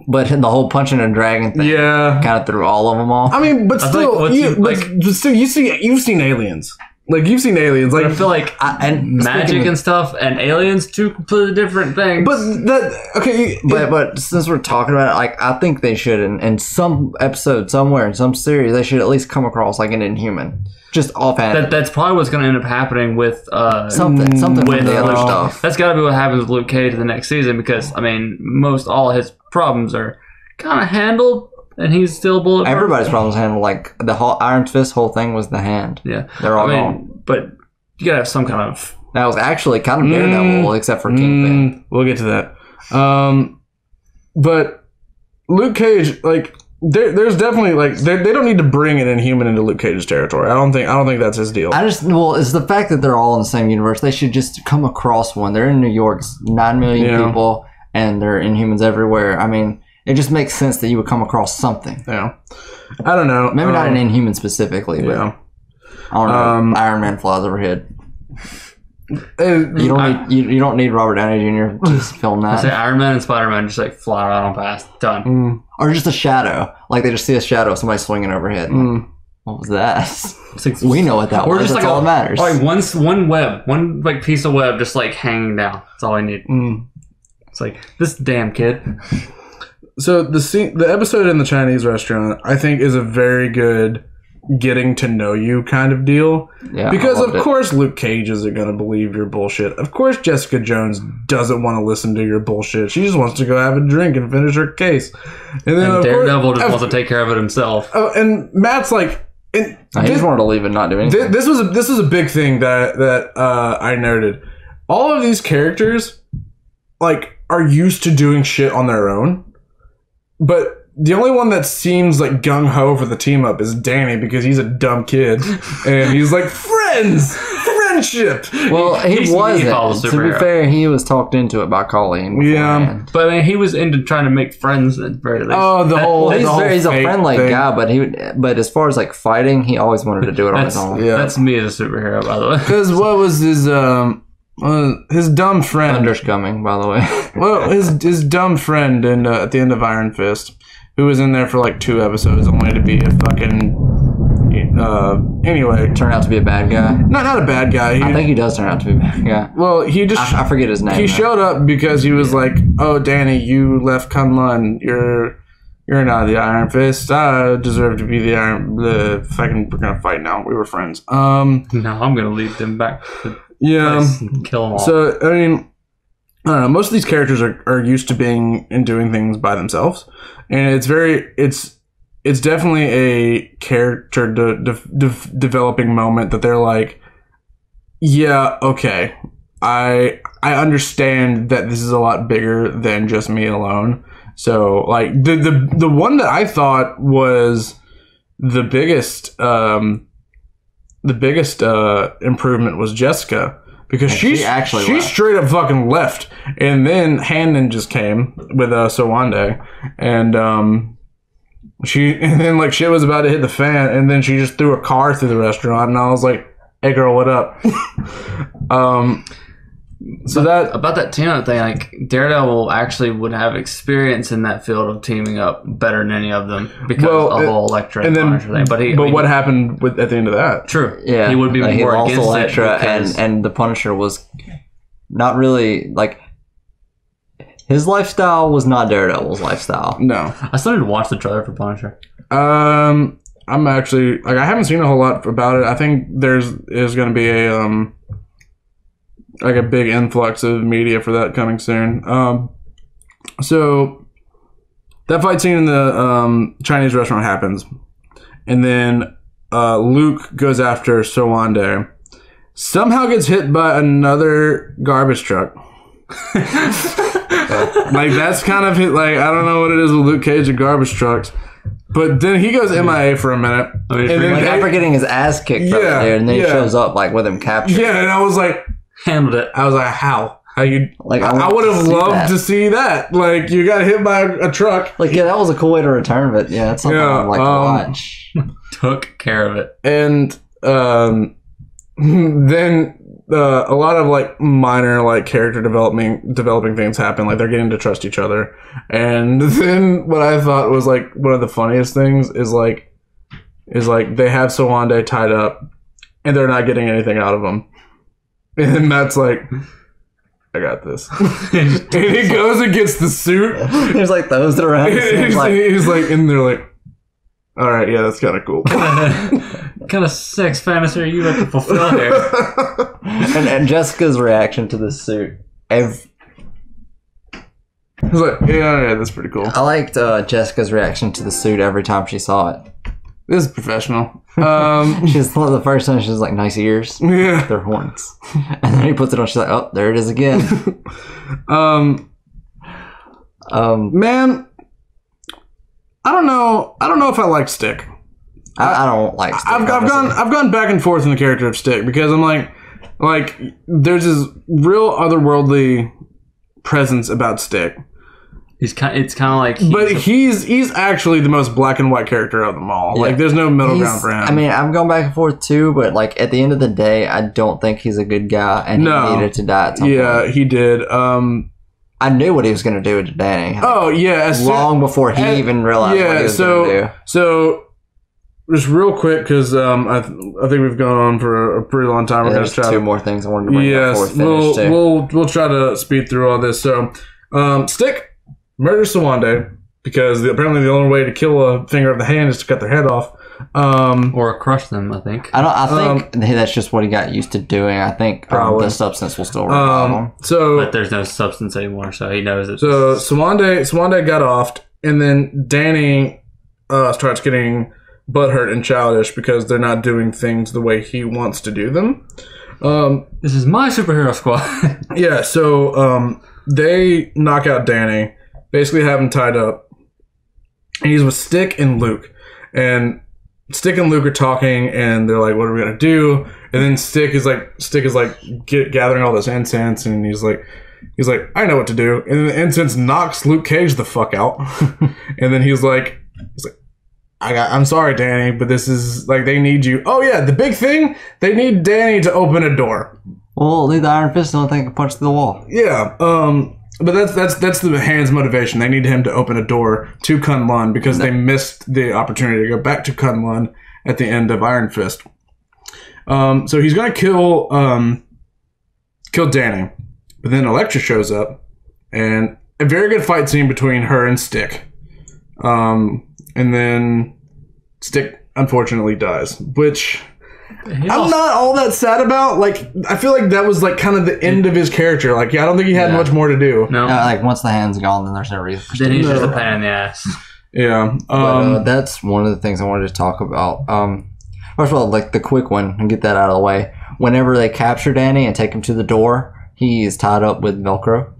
But the whole punching a dragon thing, kind of threw all of them off. I mean, but still, you've seen Aliens. Like, you've seen Aliens. Like, I feel like and magic and stuff and aliens, 2 completely different things. But but since we're talking about it, like, I think they should in some episode somewhere in some series, they should at least come across like an Inhuman. Just offhand. That's probably what's going to end up happening with something with the other stuff. That's got to be what happens with Luke Cage in the next season, because I mean, most all his problems are kind of handled, and he's still bulletproof. Everybody's problems handled. Like the whole Iron Fist whole thing was the hand. Yeah, they're all gone. But you gotta have some kind of. That was actually kind of Daredevil, except for Kingpin. We'll get to that. But Luke Cage, like. There's definitely like they don't need to bring an Inhuman into Luke Cage's territory. I don't think that's his deal. It's the fact that they're all in the same universe. They should just come across one. They're in New York, 9 million people, and there are Inhumans everywhere. I mean, it just makes sense that you would come across something. Yeah, I don't know. Maybe not an Inhuman specifically, but I don't know. Iron Man flies overhead. You don't need Robert Downey Jr. to film that. I say Iron Man and Spider-Man just like fly right on past. Done. Or just a shadow. Like they just see a shadow of somebody swinging overhead. Like, what was that? We know what that was. Just that's like all that matters. Like one web, one like piece of web just like hanging down. That's all I need. It's like, this damn kid. So the episode in the Chinese restaurant, I think, is a very good getting to know you kind of deal. Yeah, because of course Luke Cage isn't going to believe your bullshit. Of course Jessica Jones doesn't want to listen to your bullshit. She just wants to go have a drink and finish her case. And then Daredevil just wants to take care of it himself. And Matt's like, he just wanted to leave and not do anything. This was a big thing that I noted. All of these characters like are used to doing shit on their own, but the only one that seems like gung-ho for the team up is Danny, because he's a dumb kid. And he's like, friendship! Well, he wasn't. To be fair, he was talked into it by Colleen. Yeah. But I mean, he was into trying to make friends at the very least. Oh, he's a friendly guy, but as far as like fighting, he always wanted to do it on his own. Yeah. That's me as a superhero, by the way. Because what was his dumb friend... Thunder's coming, by the way. Well, his dumb friend at the end of Iron Fist... who was in there for like 2 episodes, only to be a fucking... anyway. Turned out to be a bad guy? Not a bad guy. I think he does turn out to be a bad guy. Well, he just... I forget his name. He showed up because he was like, oh, Danny, you left Kunlun. You're not the Iron Fist. I deserve to be the fucking... We're gonna fight now. We were friends. No, I'm gonna lead them back to the place and kill them all. So, I mean... I don't know. Most of these characters are used to being and doing things by themselves, and it's definitely a character developing moment that they're like, yeah, okay, I understand that this is a lot bigger than just me alone. So like the one that I thought was the biggest improvement was Jessica. Because she straight up fucking left, and then Hannon just came with Sowande, and then like shit was about to hit the fan, and then she just threw a car through the restaurant, and I was like, "Hey girl, what up?" About that team up thing, like Daredevil actually would have experience in that field of teaming up better than any of them because of the whole Elektra and Punisher thing. But what happened at the end of that? True, yeah, he would be more against Elektra, and the Punisher was not really like his lifestyle was not Daredevil's lifestyle. No, I still need to watch the trailer for Punisher. I'm actually like I haven't seen a whole lot about it. I think is going to be a like a big influx of media for that coming soon. So that fight scene in the Chinese restaurant happens, and then Luke goes after Sowande. Somehow gets hit by another garbage truck. Like that's kind of like I don't know what it is with Luke Cage and garbage trucks. But then he goes MIA for a minute. And then after getting his ass kicked from it, dude, and then he shows up like with him captured. Yeah, and I was like, handled it. I was like, how you like? I would have loved to see that. Like you got hit by a truck. Like yeah, that was a cool way to return it. Yeah, that's something I'd like to watch. Took care of it. And then a lot of like minor like character developing things happen. Like they're getting to trust each other. And then what I thought was like one of the funniest things is like they have Sowande tied up and they're not getting anything out of him. And Matt's like, I got this. And he goes and gets the suit. There's like those that are around. He's like, and they're like, all right, yeah, that's kind of cool. What kind of sex fantasy are you looking to fulfill here? and Jessica's reaction to this suit. He's like, yeah, that's pretty cool. I liked Jessica's reaction to the suit every time she saw it. This is professional. She's one of the first time she's like, nice ears. Yeah. They're horns. And then he puts it on, she's like, oh, there it is again. Man, I don't know if I like Stick. I don't like Stick. I've gone back and forth in the character of Stick because I'm like there's this real otherworldly presence about Stick. It's kind of like, he's actually the most black and white character of them all. Yeah. Like there's no middle ground for him. I mean, I'm going back and forth too, but like at the end of the day, I don't think he's a good guy, and he needed to die at some point. He did. I knew what he was going to do to Danny. Oh yeah, long before he even realized what he was going to do. So just real quick, because I think we've gone on for a pretty long time. Yeah, there's two more things I wanted to bring up before we finish too. We'll try to speed through all this. So Stick murders Sowande because apparently the only way to kill a finger of the hand is to cut their head off. Or crush them, I think. I think that's just what he got used to doing. I think the substance will still run on him. But there's no substance anymore, so he knows it. So Sowande got offed, and then Danny starts getting butthurt and childish because they're not doing things the way he wants to do them. This is my superhero squad. Yeah, so they knock out Danny, basically have him tied up, and he's with Stick and Luke. And Stick and Luke are talking, and they're like, "What are we gonna do?" And then Stick is gathering all this incense, and he's like, "I know what to do." And then the incense knocks Luke Cage the fuck out, and then he's like, "I'm sorry, Danny, but this is like they need you." Oh yeah, the big thing, they need Danny to open a door. Well, leave the Iron Fist. Don't think punch through the wall. Yeah. But that's the Hand's motivation. They need him to open a door to Kunlun because they missed the opportunity to go back to Kunlun at the end of Iron Fist. So he's gonna kill Danny, but then Elektra shows up, and a very good fight scene between her and Stick. And then Stick unfortunately dies, which I'm not all that sad about. Like, I feel like that was like kind of the end of his character. Like, I don't think he had much more to do. No, like once the hand's gone, then there's no reason. Then he's just a pain in the ass. Yeah, but, that's one of the things I wanted to talk about. First of all, like the quick one, and get that out of the way. Whenever they capture Danny and take him to the door, he is tied up with Velcro.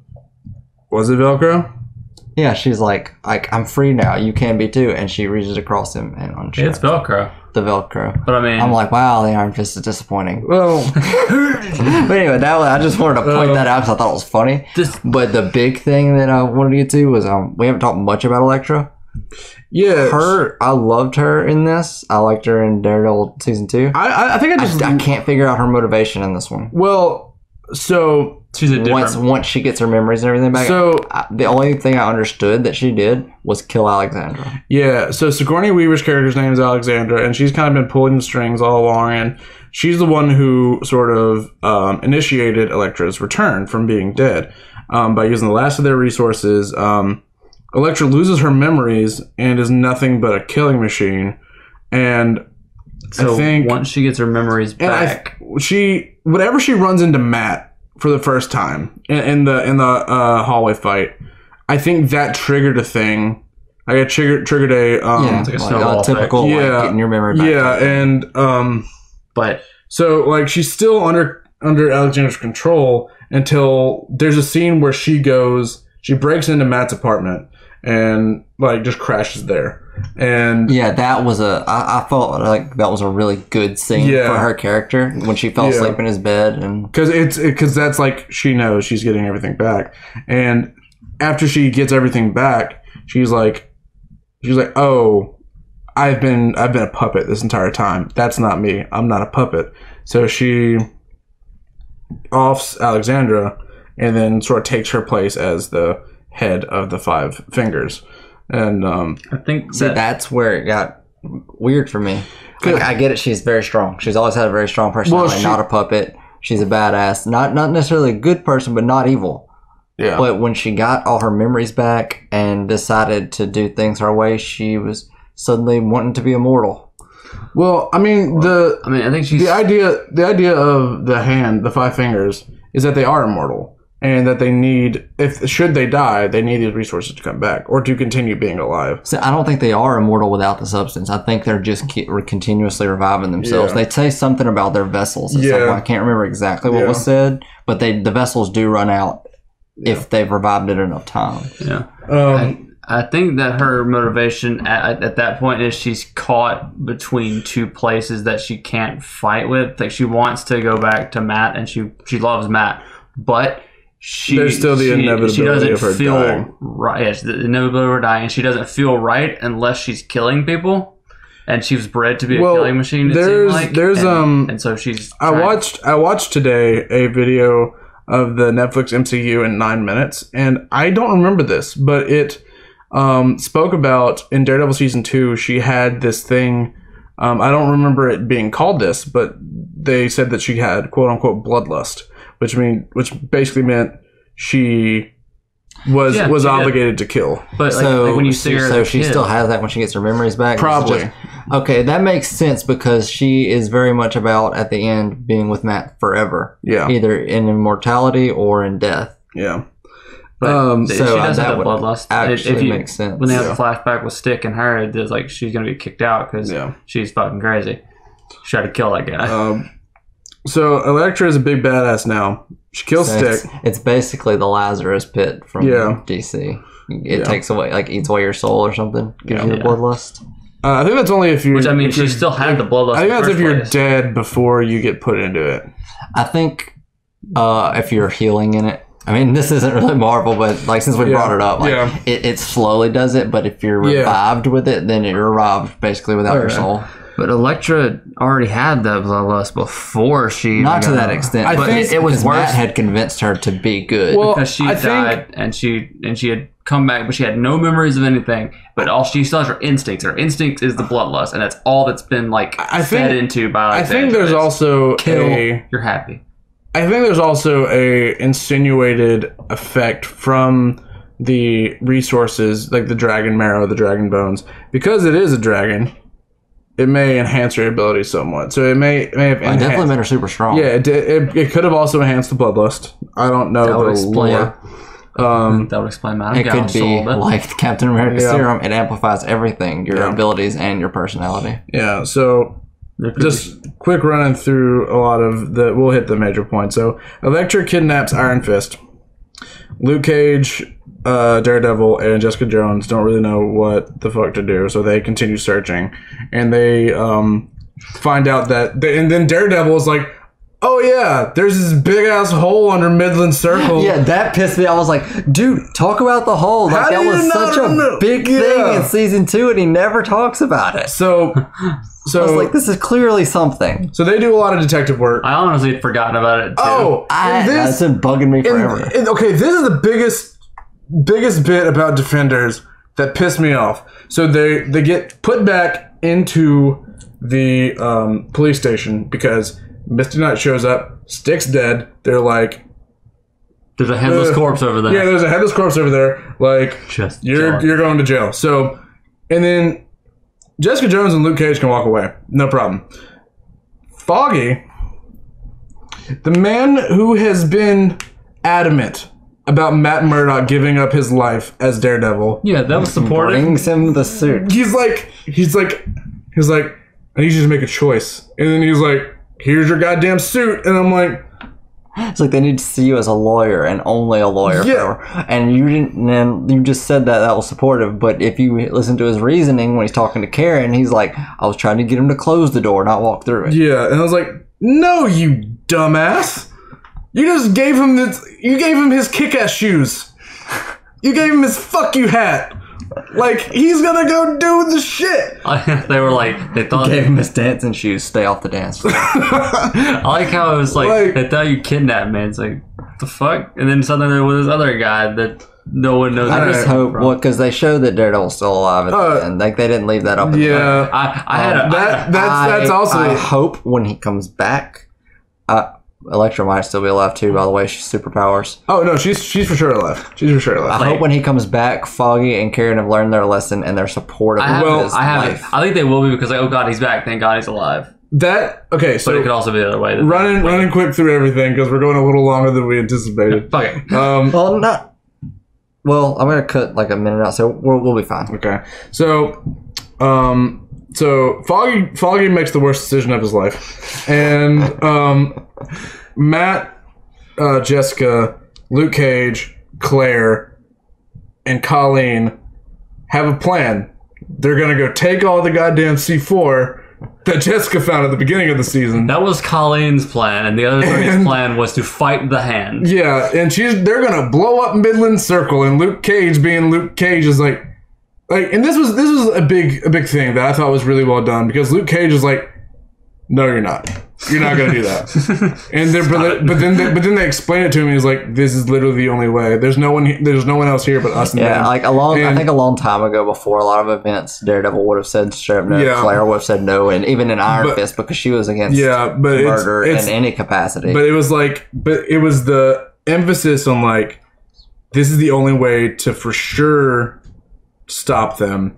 Was it Velcro? Yeah, she's like I'm free now. You can be too, and she reaches across him and unchains. It's Velcro. The Velcro. But I mean, I'm like, wow, the Iron Fist is disappointing. Well, but anyway, I just wanted to point that out because I thought it was funny. But the big thing that I wanted to get to was we haven't talked much about Elektra. Yeah, I loved her in this. I liked her in Daredevil season 2. I think I can't figure out her motivation in this one. Well, so she's a different... once she gets her memories and everything back. So the only thing I understood that she did was kill Alexandra. Yeah. So Sigourney Weaver's character's name is Alexandra, and she's kind of been pulling the strings all along, and she's the one who sort of initiated Elektra's return from being dead by using the last of their resources. Elektra loses her memories and is nothing but a killing machine. And so I think once she gets her memories back, whenever she runs into Matt for the first time in the hallway fight, I think that triggered a thing. Like it triggered a it's like a snowball typical effect. like, getting your memory back. Yeah, and but so like she's still under Alexandra's control until there's a scene where she breaks into Matt's apartment and like just crashes there. And yeah, that was I felt like that was a really good scene for her character when she fell asleep in his bed, and because that's like she knows she's getting everything back, and after she gets everything back, she's like, oh, I've been a puppet this entire time. That's not me. I'm not a puppet. So she offs Alexandra and then sort of takes her place as the head of the Five Fingers. And I think that's where it got weird for me. Like, I get it. She's very strong. She's always had a very strong personality. Not a puppet. She's a badass. Not necessarily a good person, but not evil. Yeah. But when she got all her memories back and decided to do things her way, she was suddenly wanting to be immortal. Well, I think she's the idea of the Five Fingers is that they are immortal and that they need, should they die, they need these resources to come back or to continue being alive. So I don't think they are immortal without the substance. I think they're just continuously reviving themselves. Yeah. They say something about their vessels. I can't remember exactly what was said, but the vessels do run out if they've revived it enough times. Yeah. I think that her motivation at that point is she's caught between two places that she can't fight with. Like she wants to go back to Matt, and she loves Matt, but there's still the inevitability of her dying. Right. Yes, the inevitability of her dying. She doesn't feel right unless she's killing people, and she was bred to be a killing machine. And so she's. I watched today a video of the Netflix MCU in 9 minutes, and I don't remember this, but it spoke about in Daredevil season 2. She had this thing. I don't remember it being called this, but they said that she had quote unquote bloodlust, which basically meant she was obligated to kill. But like when you see her, so she still has that when she gets her memories back. Probably. Okay, that makes sense because she is very much about at the end being with Matt forever. Yeah. Either in immortality or in death. Yeah. But she does have the bloodlust. Actually makes sense. When they have the flashback with Stick and her, it's like she's gonna be kicked out because she's fucking crazy. She tried to kill that guy. So Elektra is a big badass now. She kills Stick. It's basically the Lazarus pit from DC. It takes away, like eats away your soul or something. Gives you the bloodlust. I think that's only if you. Which I mean, she still had the bloodlust. I think that's if you're dead before you get put into it. I think if you're healing in it. I mean, this isn't really Marvel, but like since we brought it up, it slowly does it. But if you're revived with it, then you're revived basically without your soul. But Elektra already had the bloodlust before she. Not to that extent. I think it was worse. Matt had convinced her to be good. Well, because she died and she had come back, but she had no memories of anything. But all she still has her instincts. Her instinct is the bloodlust, and that's all that's been fed into by. I think there's also you're happy. I think there's also a insinuated effect from the resources, like the dragon marrow, the dragon bones, because it is a dragon. It may enhance your ability somewhat. So it may have enhanced. Definitely made her super strong. Yeah, it could have also enhanced the bloodlust. I don't know the lore. That would explain my. It could be like Captain America's serum. It amplifies everything, your abilities and your personality. Yeah. So just quick running through a lot of the. We'll hit the major points. So Elektra kidnaps Iron Fist. Luke Cage, Daredevil, and Jessica Jones don't really know what the fuck to do, so they continue searching, and they find out that. And then Daredevil is like, "Oh yeah, there's this big ass hole under Midland Circle." Yeah, that pissed me. I was like, "Dude, talk about the hole." Like that was such a big thing in season 2, and he never talks about it. So I was like, "This is clearly something." So they do a lot of detective work. I honestly had forgotten about it too. Oh, that's been bugging me forever. Okay, this is the biggest bit about Defenders that pissed me off. So they get put back into the police station because Misty Knight shows up, Stick's dead. They're like, there's a headless corpse over there. Yeah, there's a headless corpse over there. Like, you're going to jail. So, and then Jessica Jones and Luke Cage can walk away. No problem. Foggy, the man who has been adamant about Matt Murdock giving up his life as Daredevil. Yeah, that was supportive. Brings him the suit. He's like, I need you to make a choice. And then he's like, here's your goddamn suit. And I'm like, it's like they need to see you as a lawyer and only a lawyer. Yeah. And you didn't. And you just said that was supportive. But if you listen to his reasoning when he's talking to Karen, he's like, I was trying to get him to close the door, not walk through it. Yeah. And I was like, no, you dumbass. You just gave him you gave him his kick-ass shoes. You gave him his fuck you hat. Like, he's gonna go do the shit. They were like, they thought... Gave him his dancing shoes, stay off the dance floor. I like how it was like, they thought you kidnapped me. It's like, what the fuck? And then suddenly there was this other guy that no one knows. I just hope, because they showed that Daredevil's still alive at the end. Like, they didn't leave that up. Yeah. That's also... I hope when he comes back... Elektra might still be alive too, by the way. She's superpowers. Oh no, she's for sure alive. She's for sure alive. I hope when he comes back, Foggy and Karen have learned their lesson and they're supportive of his life. I think they will be because like, oh god, he's back. Thank God he's alive. Okay, so but it could also be the other way. Running quick through everything because we're going a little longer than we anticipated. Okay. Well, I'm gonna cut like a minute out, so we'll be fine. Okay. So Foggy makes the worst decision of his life, and Matt, Jessica, Luke Cage, Claire, and Colleen have a plan. They're gonna go take all the goddamn C4 that Jessica found at the beginning of the season. That was Colleen's plan, and the other three's plan was to fight the Hand. Yeah, and they're gonna blow up Midland Circle, and Luke Cage, being Luke Cage, is like, and this was a big thing that I thought was really well done, because Luke Cage is like, no, you're not. You're not gonna do that. And but then they explain it to him. And he's like, this is literally the only way. There's no one else here but us. And them. Like I think a long time ago, before a lot of events, Daredevil would have said straight up no. Yeah. Claire would have said no, and even in Iron Fist, because she was against murder in any capacity. But it was the emphasis on like, this is the only way to for sure stop them.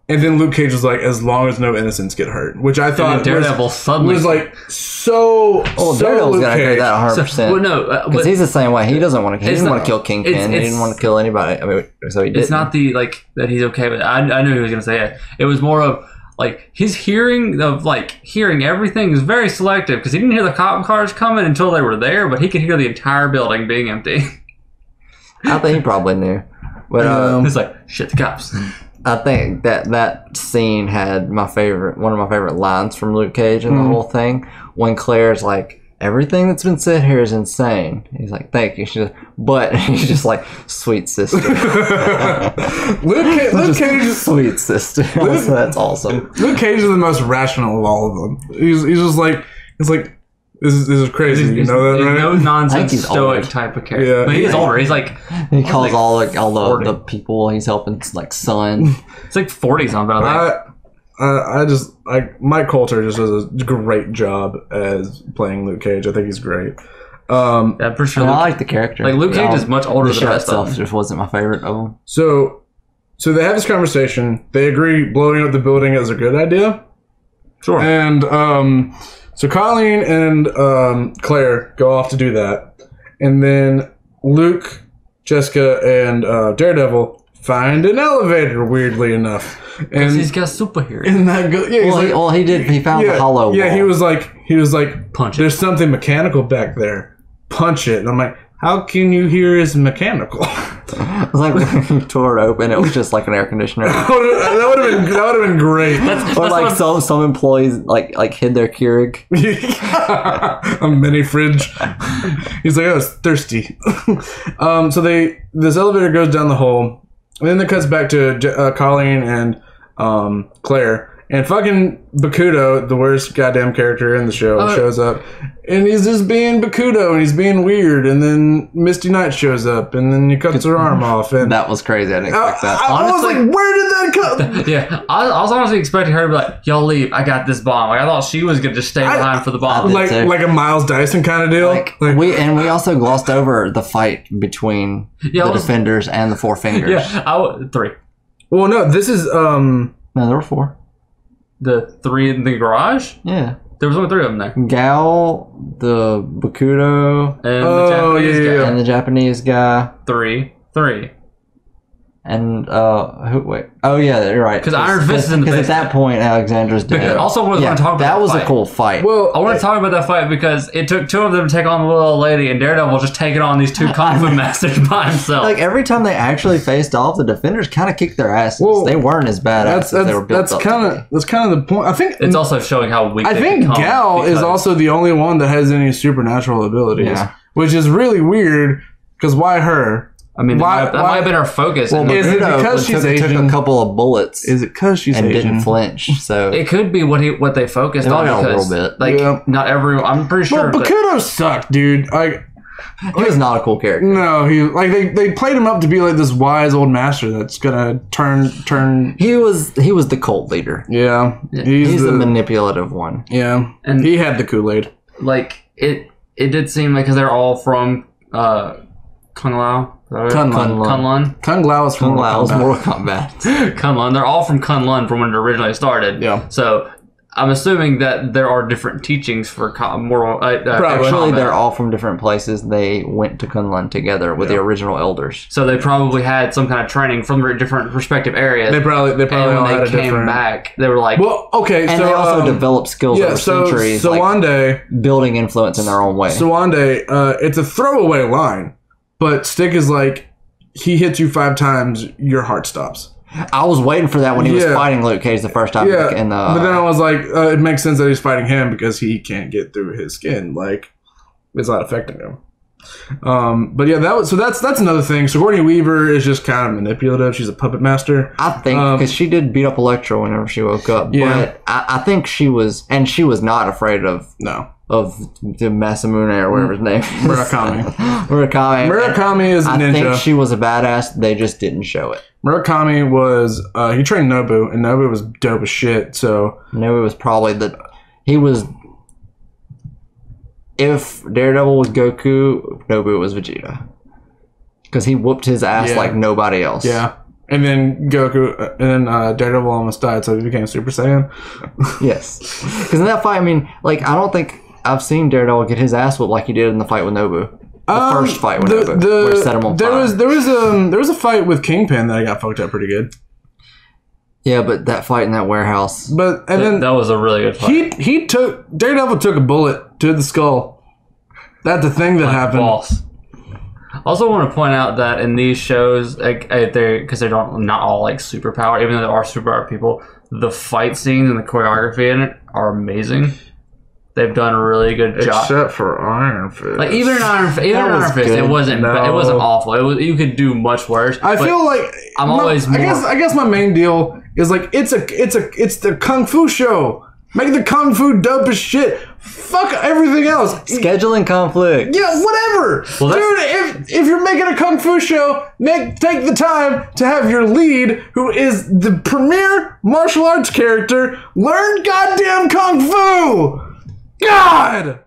And then Luke Cage was like, as long as no innocents get hurt, which I thought Daredevil suddenly was like so. Well, Daredevil's gonna agree that 100%. Because he's the same way. He doesn't want to. He didn't want to kill Kingpin. He didn't want to kill anybody. I mean, so he did. It's not the like that he's okay with. I knew he was gonna say it. It was more of like his hearing everything is very selective, because he didn't hear the cop cars coming until they were there, but he could hear the entire building being empty. I think he probably knew, but it's like shit. The cops. I think that scene had one of my favorite lines from Luke Cage in the whole thing, when Claire's like, everything that's been said here is insane. He's like, thank you. She's like, but he's just like, sweet sister. Luke Cage is sweet sister. That's awesome. Luke Cage is the most rational of all of them. He's just like, it's like, this is crazy. You know that, right? No nonsense stoic type of character. Yeah. But he is older. He's like, he calls all the people he's helping like son. It's like 40 something. Mike Coulter just does a great job as playing Luke Cage. I think he's great. Yeah, for sure. I like the character. Like Luke Cage is much older than the rest of them. Just wasn't my favorite of them. So they have this conversation. They agree blowing up the building is a good idea. Sure. And so Colleen and Claire go off to do that. And then Luke, Jessica, and Daredevil find an elevator, weirdly enough. And he's got superheroes. And that he found the hollow wall. Yeah, he was like, punch it. There's something mechanical back there. Punch it. And I'm like, how can you hear is mechanical? It was like when you tore it open, it was just like an air conditioner. that would have been great. Or like some employees like hid their Keurig. A mini fridge. He's like, I was thirsty. So this elevator goes down the hole, and then it cuts back to Colleen and Claire. And fucking Bakudo, the worst goddamn character in the show, shows up. And he's just being Bakudo, and he's being weird. And then Misty Knight shows up, and then he cuts her arm off. And that was crazy. I didn't expect that. I was like, where did that come? Yeah, I was honestly expecting her to be like, y'all leave, I got this bomb. Like, I thought she was going to just stay behind for the bomb. Like a Miles Dyson kind of deal. We also glossed over the fight between the Defenders and the Four Fingers. Yeah, 3. Well, no, this is... No, there were 4. The 3 in the garage? Yeah. There was only 3 of them there. Gal, the Bakudo, And the Japanese guy. 3. And who? Wait. Oh yeah, you're right. Because Iron Fist is in the basement. Because at that point, Alexandra's dead. Also, I want to talk about that was a cool fight. Well, I want to talk about that fight because it took 2 of them to take on the little old lady, and Daredevil just taking on these 2 kung fu masters by himself. Like every time they actually faced off, the defenders kind of kicked their asses. Well, they weren't as badass as they were built up to be. That's kind of the point. I think it's also showing how weak. I think Gal is also the only one that has any supernatural abilities, which is really weird. Because why her? I mean, that might have been our focus. Well, is it because she's Asian? Took a couple of bullets. Is it because she's Asian? Didn't flinch. So it could be what they focused on because, a little bit. Like, not everyone. I'm pretty sure. Well, Bakudo sucked, dude. Like, he was not a cool character. No, they played him up to be like this wise old master that's gonna turn. He was the cult leader. Yeah, he's the manipulative one. Yeah, and he had the Kool-Aid. Like it did seem like because they're all from Kunlun. Kung-Lao is from Mortal Kombat. Kunlun. They're all from Kunlun from when it originally started. Yeah. So I'm assuming that there are different teachings for Mortal. Actually, they're all from different places. They went to Kunlun together with the original elders. So they probably had some kind of training from different respective areas. They probably and when they came back, they were like, well, okay. And so they also developed skills over centuries. So one day, building influence in their own way. So one day, it's a throwaway line. But Stick is like, he hits you 5 times, your heart stops. I was waiting for that when he was fighting Luke Cage the first time. Yeah, but then I was like, it makes sense that he's fighting him because he can't get through his skin. Like, it's not affecting him. But yeah, that's another thing. Sigourney Weaver is just kind of manipulative. She's a puppet master. I think because she did beat up Elektra whenever she woke up. Yeah. But I think she was not afraid of the Masamune or whatever his name is. Murakami is a ninja. I think she was a badass. They just didn't show it. Murakami was he trained Nobu, and Nobu was dope as shit. So Nobu was probably if Daredevil was Goku, Nobu was Vegeta. Because he whooped his ass like nobody else. Yeah. And then Daredevil almost died, so he became Super Saiyan. Yes. Because in that fight, I mean, like, I don't think I've seen Daredevil get his ass whooped like he did in the fight with Nobu. The first fight with Nobu, where he set him on fire. There was a fight with Kingpin that I got fucked up pretty good. Yeah, but that fight in that warehouse. That was a really good fight. Daredevil took a bullet to the skull. That's the thing that happened. Boss. I also want to point out that in these shows, because they're not all like superpower, even though there are superpower people, the fight scenes and the choreography in it are amazing. They've done a really good job. Except for Iron Fist. Like even in Iron Fist, it wasn't awful. You could do much worse. I feel like I guess my main deal is like it's the Kung Fu show. Make the Kung Fu dope as shit. Fuck everything else. Scheduling conflict. Yeah, whatever. Well, dude, if you're making a Kung Fu show, take the time to have your lead, who is the premier martial arts character, learn goddamn Kung Fu. God!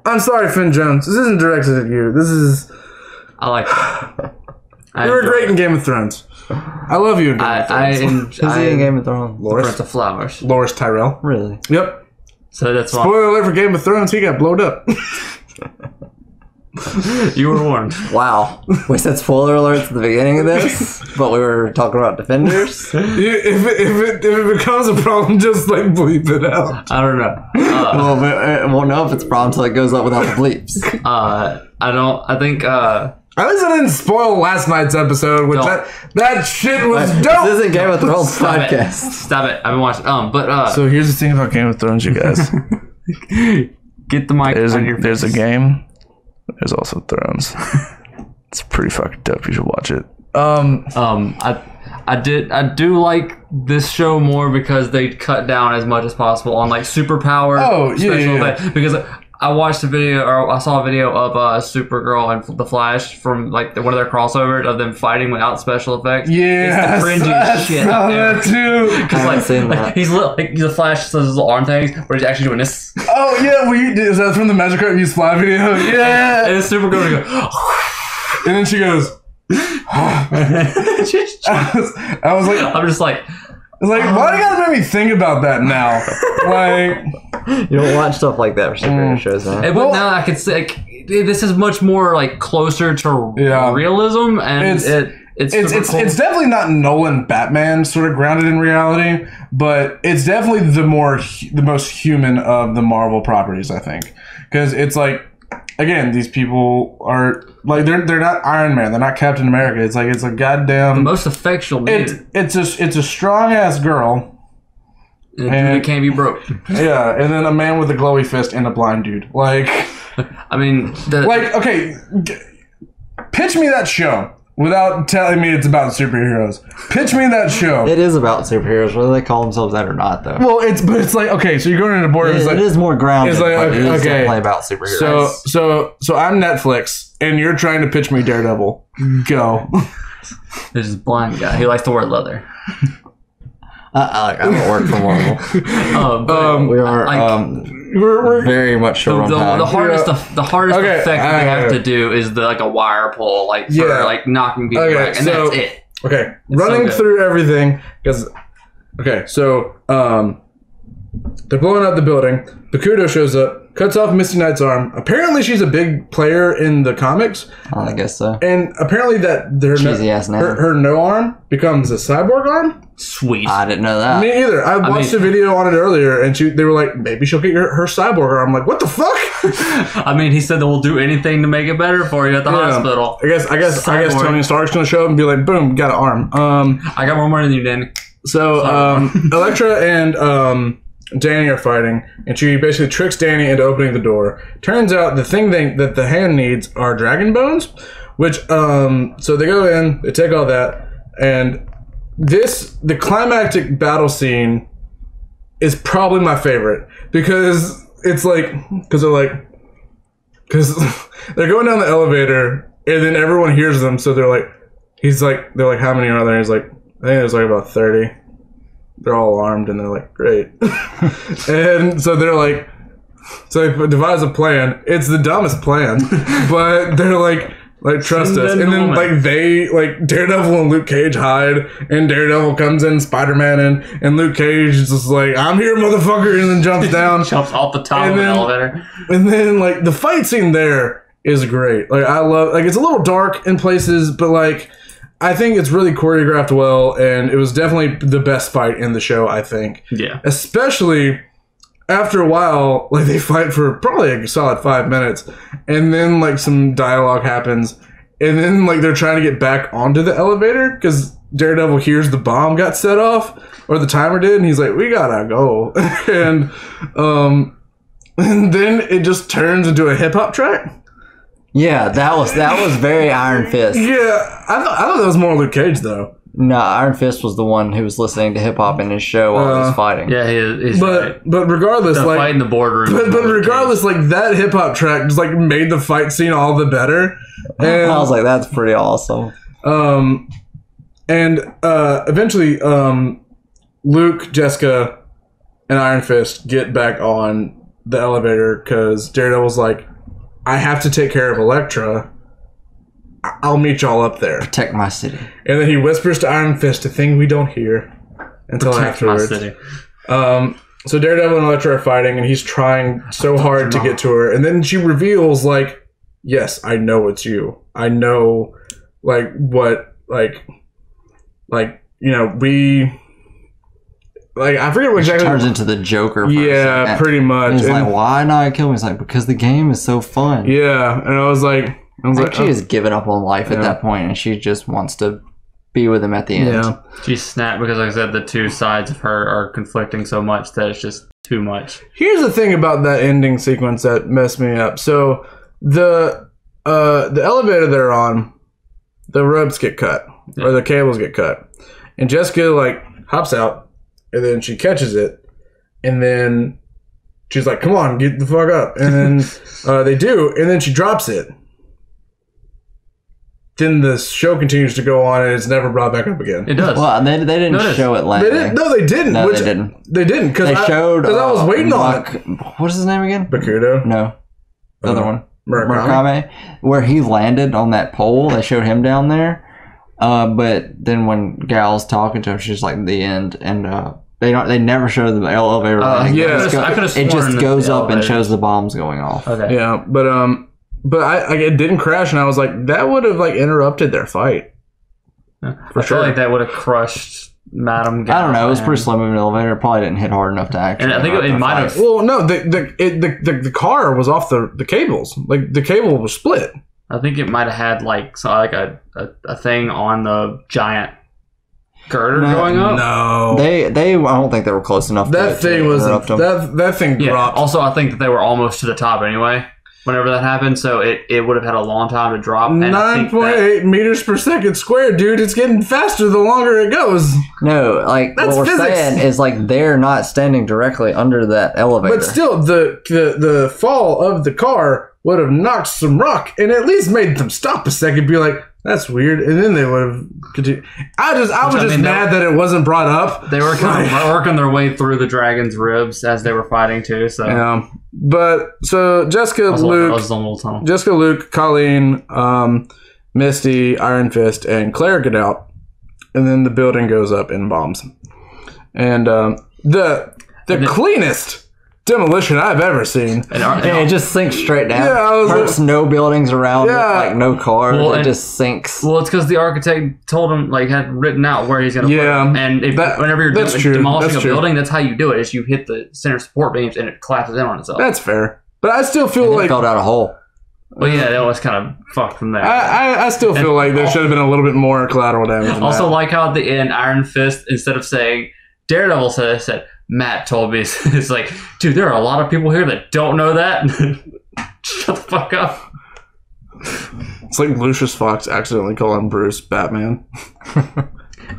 I'm sorry, Finn Jones. This isn't directed at you. This is... I like it. You were great in Game of Thrones. I love you in Game of Thrones. Who's he in Game of Thrones? The Prince of Flowers. Loris Tyrell. Really? Yep. So that's why... Spoiler alert for Game of Thrones, he got blowed up. You were warned. Wow. We said spoiler alerts at the beginning of this, but we were talking about Defenders. If it becomes a problem, just like bleep it out. I don't know. Well, won't know if it's a problem until it goes up without the bleeps. I think at least I didn't spoil last night's episode, which that shit was dope. This isn't Game of Thrones podcast. Stop it. I've been watching. But so here's the thing about Game of Thrones, you guys. Get the mic. There's a game. There's also Thrones. It's pretty fucking dope. You should watch it. I do like this show more because they cut down as much as possible on like superpower. Effects, because I watched a video, or I saw a video of Supergirl and the Flash from like one of their crossovers of them fighting without special effects. Yeah, it's the cringiest shit. I saw that too. Because he's the Flash does his little arm things, but he's actually doing this. Oh yeah, is that from the Magic Carpet Use Fly video? Yeah. And it's Supergirl to go, and then she goes. I was like, I'm just like. Like, why do you gotta make me think about that now? Like, you don't watch stuff like that for superhero shows, man. But now I could say this is much more like closer to realism, and it's definitely not Nolan Batman sort of grounded in reality, but it's definitely the most human of the Marvel properties, I think, because it's like, again, these people are like they're not Iron Man, they're not Captain America. It's a goddamn the most affectionate dude. It's a strong ass girl. And it can't be broke. Yeah, and then a man with a glowy fist and a blind dude. Like, I mean, okay, pitch me that show without telling me it's about superheroes. Pitch me that show. It is about superheroes, whether they call themselves that or not, though. Well, it's like, okay, so you're going into border. It is more grounded. It's like, it is definitely about superheroes. So I'm Netflix, and you're trying to pitch me Daredevil. Go. There's this blind guy who likes to wear leather. I don't work for Marvel. We are we're very much short on time. The hardest effect they have to do is like a wire pull, like for like knocking people back, and that's it. Okay, running through everything because so they're blowing up the building. Bakudo shows up, cuts off Misty Knight's arm. Apparently, she's a big player in the comics. I guess so. And apparently, that her no arm becomes a cyborg arm. Sweet. I didn't know that. Me either. I watched a video on it earlier, and they were like, maybe she'll get her cyborg arm. I'm like, what the fuck? I mean, he said that we'll do anything to make it better for you at the hospital. I guess Tony Stark's gonna show up and be like, boom, got an arm. I got more money than you, Danny. So Elektra and Danny are fighting, and she basically tricks Danny into opening the door. Turns out the thing that the hand needs are dragon bones, which so they go in, they take all that, and the climactic battle scene is probably my favorite because they're going down the elevator, and then everyone hears them, so they're like, how many are there? He's like, I think there's like about 30. They're all armed, and they're like, great. And so they're like, so they devise a plan. It's the dumbest plan, but they're like trust us. And then Daredevil and Luke Cage hide, and Daredevil comes in, Spider-Man in, and Luke Cage is just like, I'm here, motherfucker, and then jumps down. Jumps off the top of the elevator. And then like the fight scene there is great. Like I love, like, it's a little dark in places, but like I think it's really choreographed well, and it was definitely the best fight in the show, I think. Yeah. Especially after a while, like, they fight for probably a solid 5 minutes, and then, like, some dialogue happens, and then, like, they're trying to get back onto the elevator, because Daredevil hears the bomb got set off, or the timer did, and he's like, we gotta go. And then it just turns into a hip-hop track. Yeah, that was very Iron Fist. Yeah, I thought that was more Luke Cage, though. No, Iron Fist was the one who was listening to hip hop in his show while he was fighting. Yeah, he's but regardless, like, fight in the boardroom. But regardless, like, that hip hop track just like made the fight scene all the better. And I was like, that's pretty awesome. And eventually, Luke, Jessica, and Iron Fist get back on the elevator because Daredevil's like, I have to take care of Elektra. I'll meet y'all up there. Protect my city. And then he whispers to Iron Fist a thing we don't hear until afterwards. My city. So Daredevil and Elektra are fighting, and he's trying so hard to get to her. And then she reveals, like, yes, I know it's you. I know, like, what, like, you know, we... Like, I forget what exactly... turns into the Joker. Yeah, pretty much. And he's like, why not kill me? He's like, because the game is so fun. Yeah, and I was like... she has given up on life at that point, and she just wants to be with him at the end. Yeah. She snapped because, like I said, the two sides of her are conflicting so much that it's just too much. Here's the thing about that ending sequence that messed me up. So, the elevator they're on, the ropes get cut, or the cables get cut. And Jessica, like, hops out. And then she catches it, and then she's like, come on, get the fuck up. And then they do, and then she drops it. Then the show continues to go on, and it's never brought back up again. It does. Well, they didn't show it landing. They didn't. No, they didn't. They didn't, because I was waiting on it. What's his name again? Bakudo? No. The other one. Murakami. Where he landed on that pole. They showed him down there. But then when Gal's talking to him, she's like the end, and they never show the elevator. It just goes up and shows the bombs going off. Okay. Yeah, but it didn't crash, and I was like, that would have like interrupted their fight. I feel like that would have crushed Madam Gal. I don't know. It was pretty slow moving elevator. It probably didn't hit hard enough to actually. And I think it might have. Well, no, the car was off the cables. Like the cable was split. I think it might have had like a thing on the giant girder going up. No, I don't think they were close enough. That thing was that thing dropped. Also, I think that they were almost to the top anyway. Whenever that happened, so it would have had a long time to drop. 9.8 meters per second squared, dude. It's getting faster the longer it goes. No, like that's what we're saying is like they're not standing directly under that elevator. But still, the fall of the car would have knocked some rock and at least made them stop a second, be like, that's weird, and then they would have continued. I was just mad that it wasn't brought up. They were kind of working their way through the dragon's ribs as they were fighting too. So yeah, but so Jessica, Luke, Colleen, Misty, Iron Fist, and Claire get out, and then the building goes up in bombs, and the cleanest demolition I've ever seen. And it just sinks straight down. Yeah, hurts no buildings around it, like no cars. It just sinks. Well, it's because the architect told him, like, had written out where he's going to put him. And whenever you're demolishing a building, that's how you do it. Is you hit the center support beams and it collapses in on itself. That's fair. But I still feel like it fell down a hole. Well, yeah, that was kind of fucked from there. I still feel like there should have been a little bit more collateral damage. Also, like how at the end, Iron Fist, instead of saying Daredevil said Matt told me, it's like, dude, there are a lot of people here that don't know that. Shut the fuck up. It's like Lucius Fox accidentally calling Bruce Batman.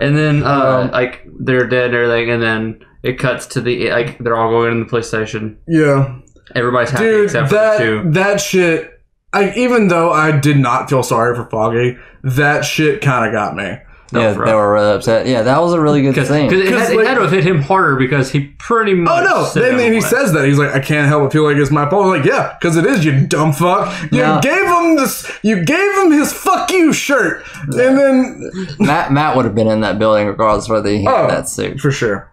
And then, like, they're dead and everything, and then it cuts to like, they're all going in the police station. Yeah. Everybody's happy except for the two. That shit, even though I did not feel sorry for Foggy, that shit kind of got me. Yeah, they were really upset. Yeah, that was a really good thing. Because it had to have hit him harder because he pretty much. Oh no! And he says that he's like, I can't help but feel like it's my fault. I'm like, yeah, because it is, you dumb fuck. You gave him this. You gave him his "fuck you" shirt, and then Matt would have been in that building regardless whether he had that suit for sure.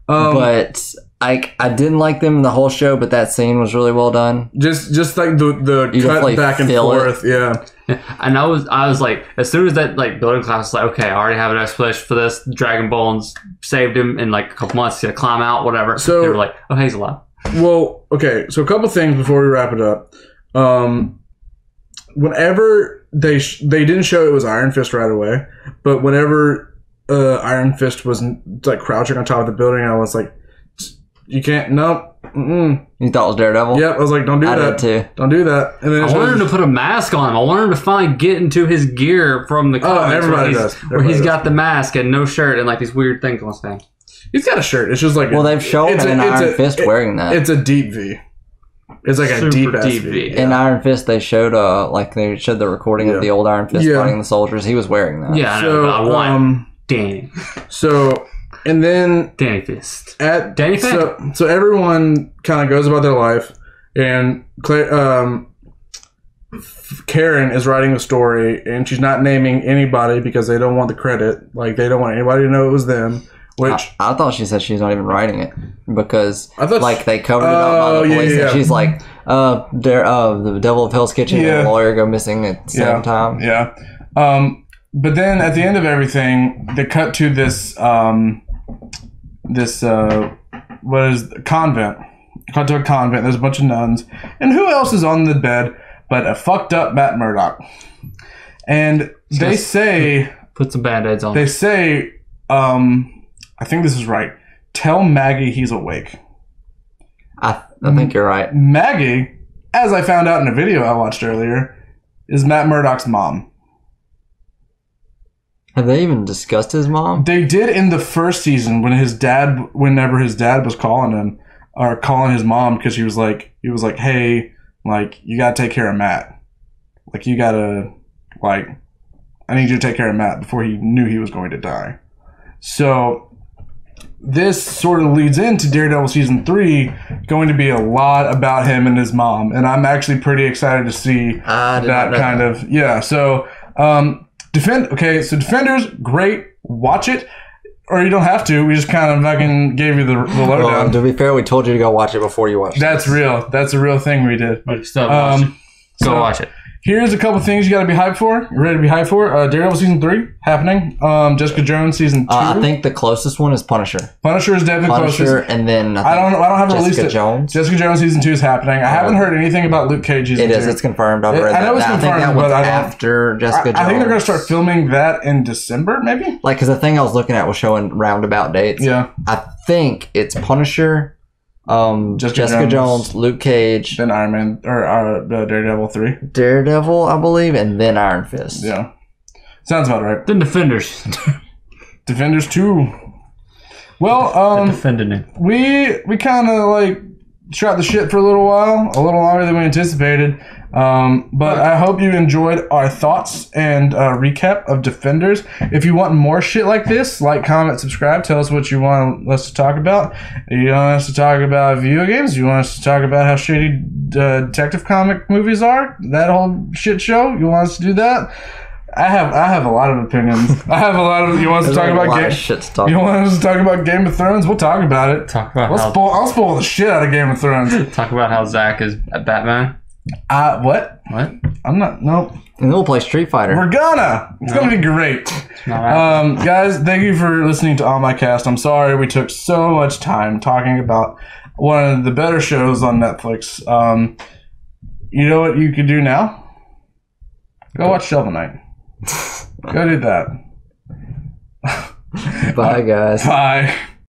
But I didn't like them in the whole show, but that scene was really well done. Just like the cut back and forth, yeah. And I was like, as soon as that like building collapse was like, okay, I already have an explanation for this. Dragon Bones saved him in like a couple months. He's gonna climb out, whatever. So they were like, oh, he's alive. Well, okay. So a couple things before we wrap it up. Whenever they didn't show it was Iron Fist right away, but whenever Iron Fist was like crouching on top of the building, I was like, you can't. Nope. Mm-mm. You thought it was Daredevil? Yep, I was like, don't do that. I did too. Don't do that. And then I wanted him to put a mask on him. I wanted him to finally get into his gear from the comics. Everybody does. Where he's got the mask and no shirt and like these weird things on his face. He's got a shirt. It's just like they've shown an Iron Fist wearing that. It's a deep V. It's like a deep V. Yeah. In Iron Fist, they showed they showed the recording of the old Iron Fist fighting the soldiers. He was wearing that. Yeah, I know. I want Danny. So. And then Danny Fist. Danny Fist. So everyone kind of goes about their life, and Karen is writing a story, and she's not naming anybody because they don't want the credit. Like they don't want anybody to know it was them. Which I thought she said she's not even writing it because they covered it up by the police, and she's like, the Devil of Hell's Kitchen and the lawyer go missing at the same time. Yeah. But then at the end of everything, they cut to this convent. Cut to a convent. There's a bunch of nuns, and who else is on the bed but a fucked up Matt Murdock? And they say, put some band-aids on. They say, I think this is right. Tell Maggie he's awake. I think you're right. Maggie, as I found out in a video I watched earlier, is Matt Murdock's mom. Have they even discussed his mom? They did in the first season whenever his dad was calling him or calling his mom because he was like, hey, like you gotta take care of Matt. Like you gotta I need you to take care of Matt before he knew he was going to die. So this sort of leads into Daredevil season 3, going to be a lot about him and his mom, and I'm actually pretty excited to see that kind of. So. Okay, so Defenders, great. Watch it. Or you don't have to. We just kind of fucking gave you the lowdown. Well, to be fair, we told you to go watch it before you watched it. That's real. That's a real thing we did. But still watch it. Go watch it. Here's a couple things you got to be hyped for. You ready to be hyped for? Daredevil Season 3 happening. Jessica Jones Season 2. I think the closest one is Punisher. Punisher is definitely closest. And then I don't have a release date. Jones. Jessica Jones Season 2 is happening. I haven't heard anything about Luke Cage Season 2. It is. It's confirmed. I've read that. I know it's confirmed, but after Jessica Jones. I think they're going to start filming that in December, maybe? Like, because the thing I was looking at was showing roundabout dates. Yeah. I think it's Punisher, Jessica Jones, Luke Cage, then Iron Man, or Daredevil 3. Daredevil, I believe, and then Iron Fist. Yeah. Sounds about right. Then Defenders. Defenders 2. Well, we kind of like shot the shit for a little while, a little longer than we anticipated. But I hope you enjoyed our thoughts and recap of Defenders. If you want more shit like this, like, comment, subscribe. Tell us what you want us to talk about. You want us to talk about video games? You want us to talk about how shitty detective comic movies are? That whole shit show? You want us to do that? I have a lot of opinions. I have a lot of. You want us to talk about You want us to talk about Game of Thrones? We'll talk about it. I'll spoil the shit out of Game of Thrones. Talk about how Zach is Batman. What? I'm not. Nope. And we'll play Street Fighter. It's gonna be great. Guys, thank you for listening to All My Cast. I'm sorry we took so much time talking about one of the better shows on Netflix. You know what you could do now? Go watch Shovel Knight. Go do that. Bye, guys. Bye.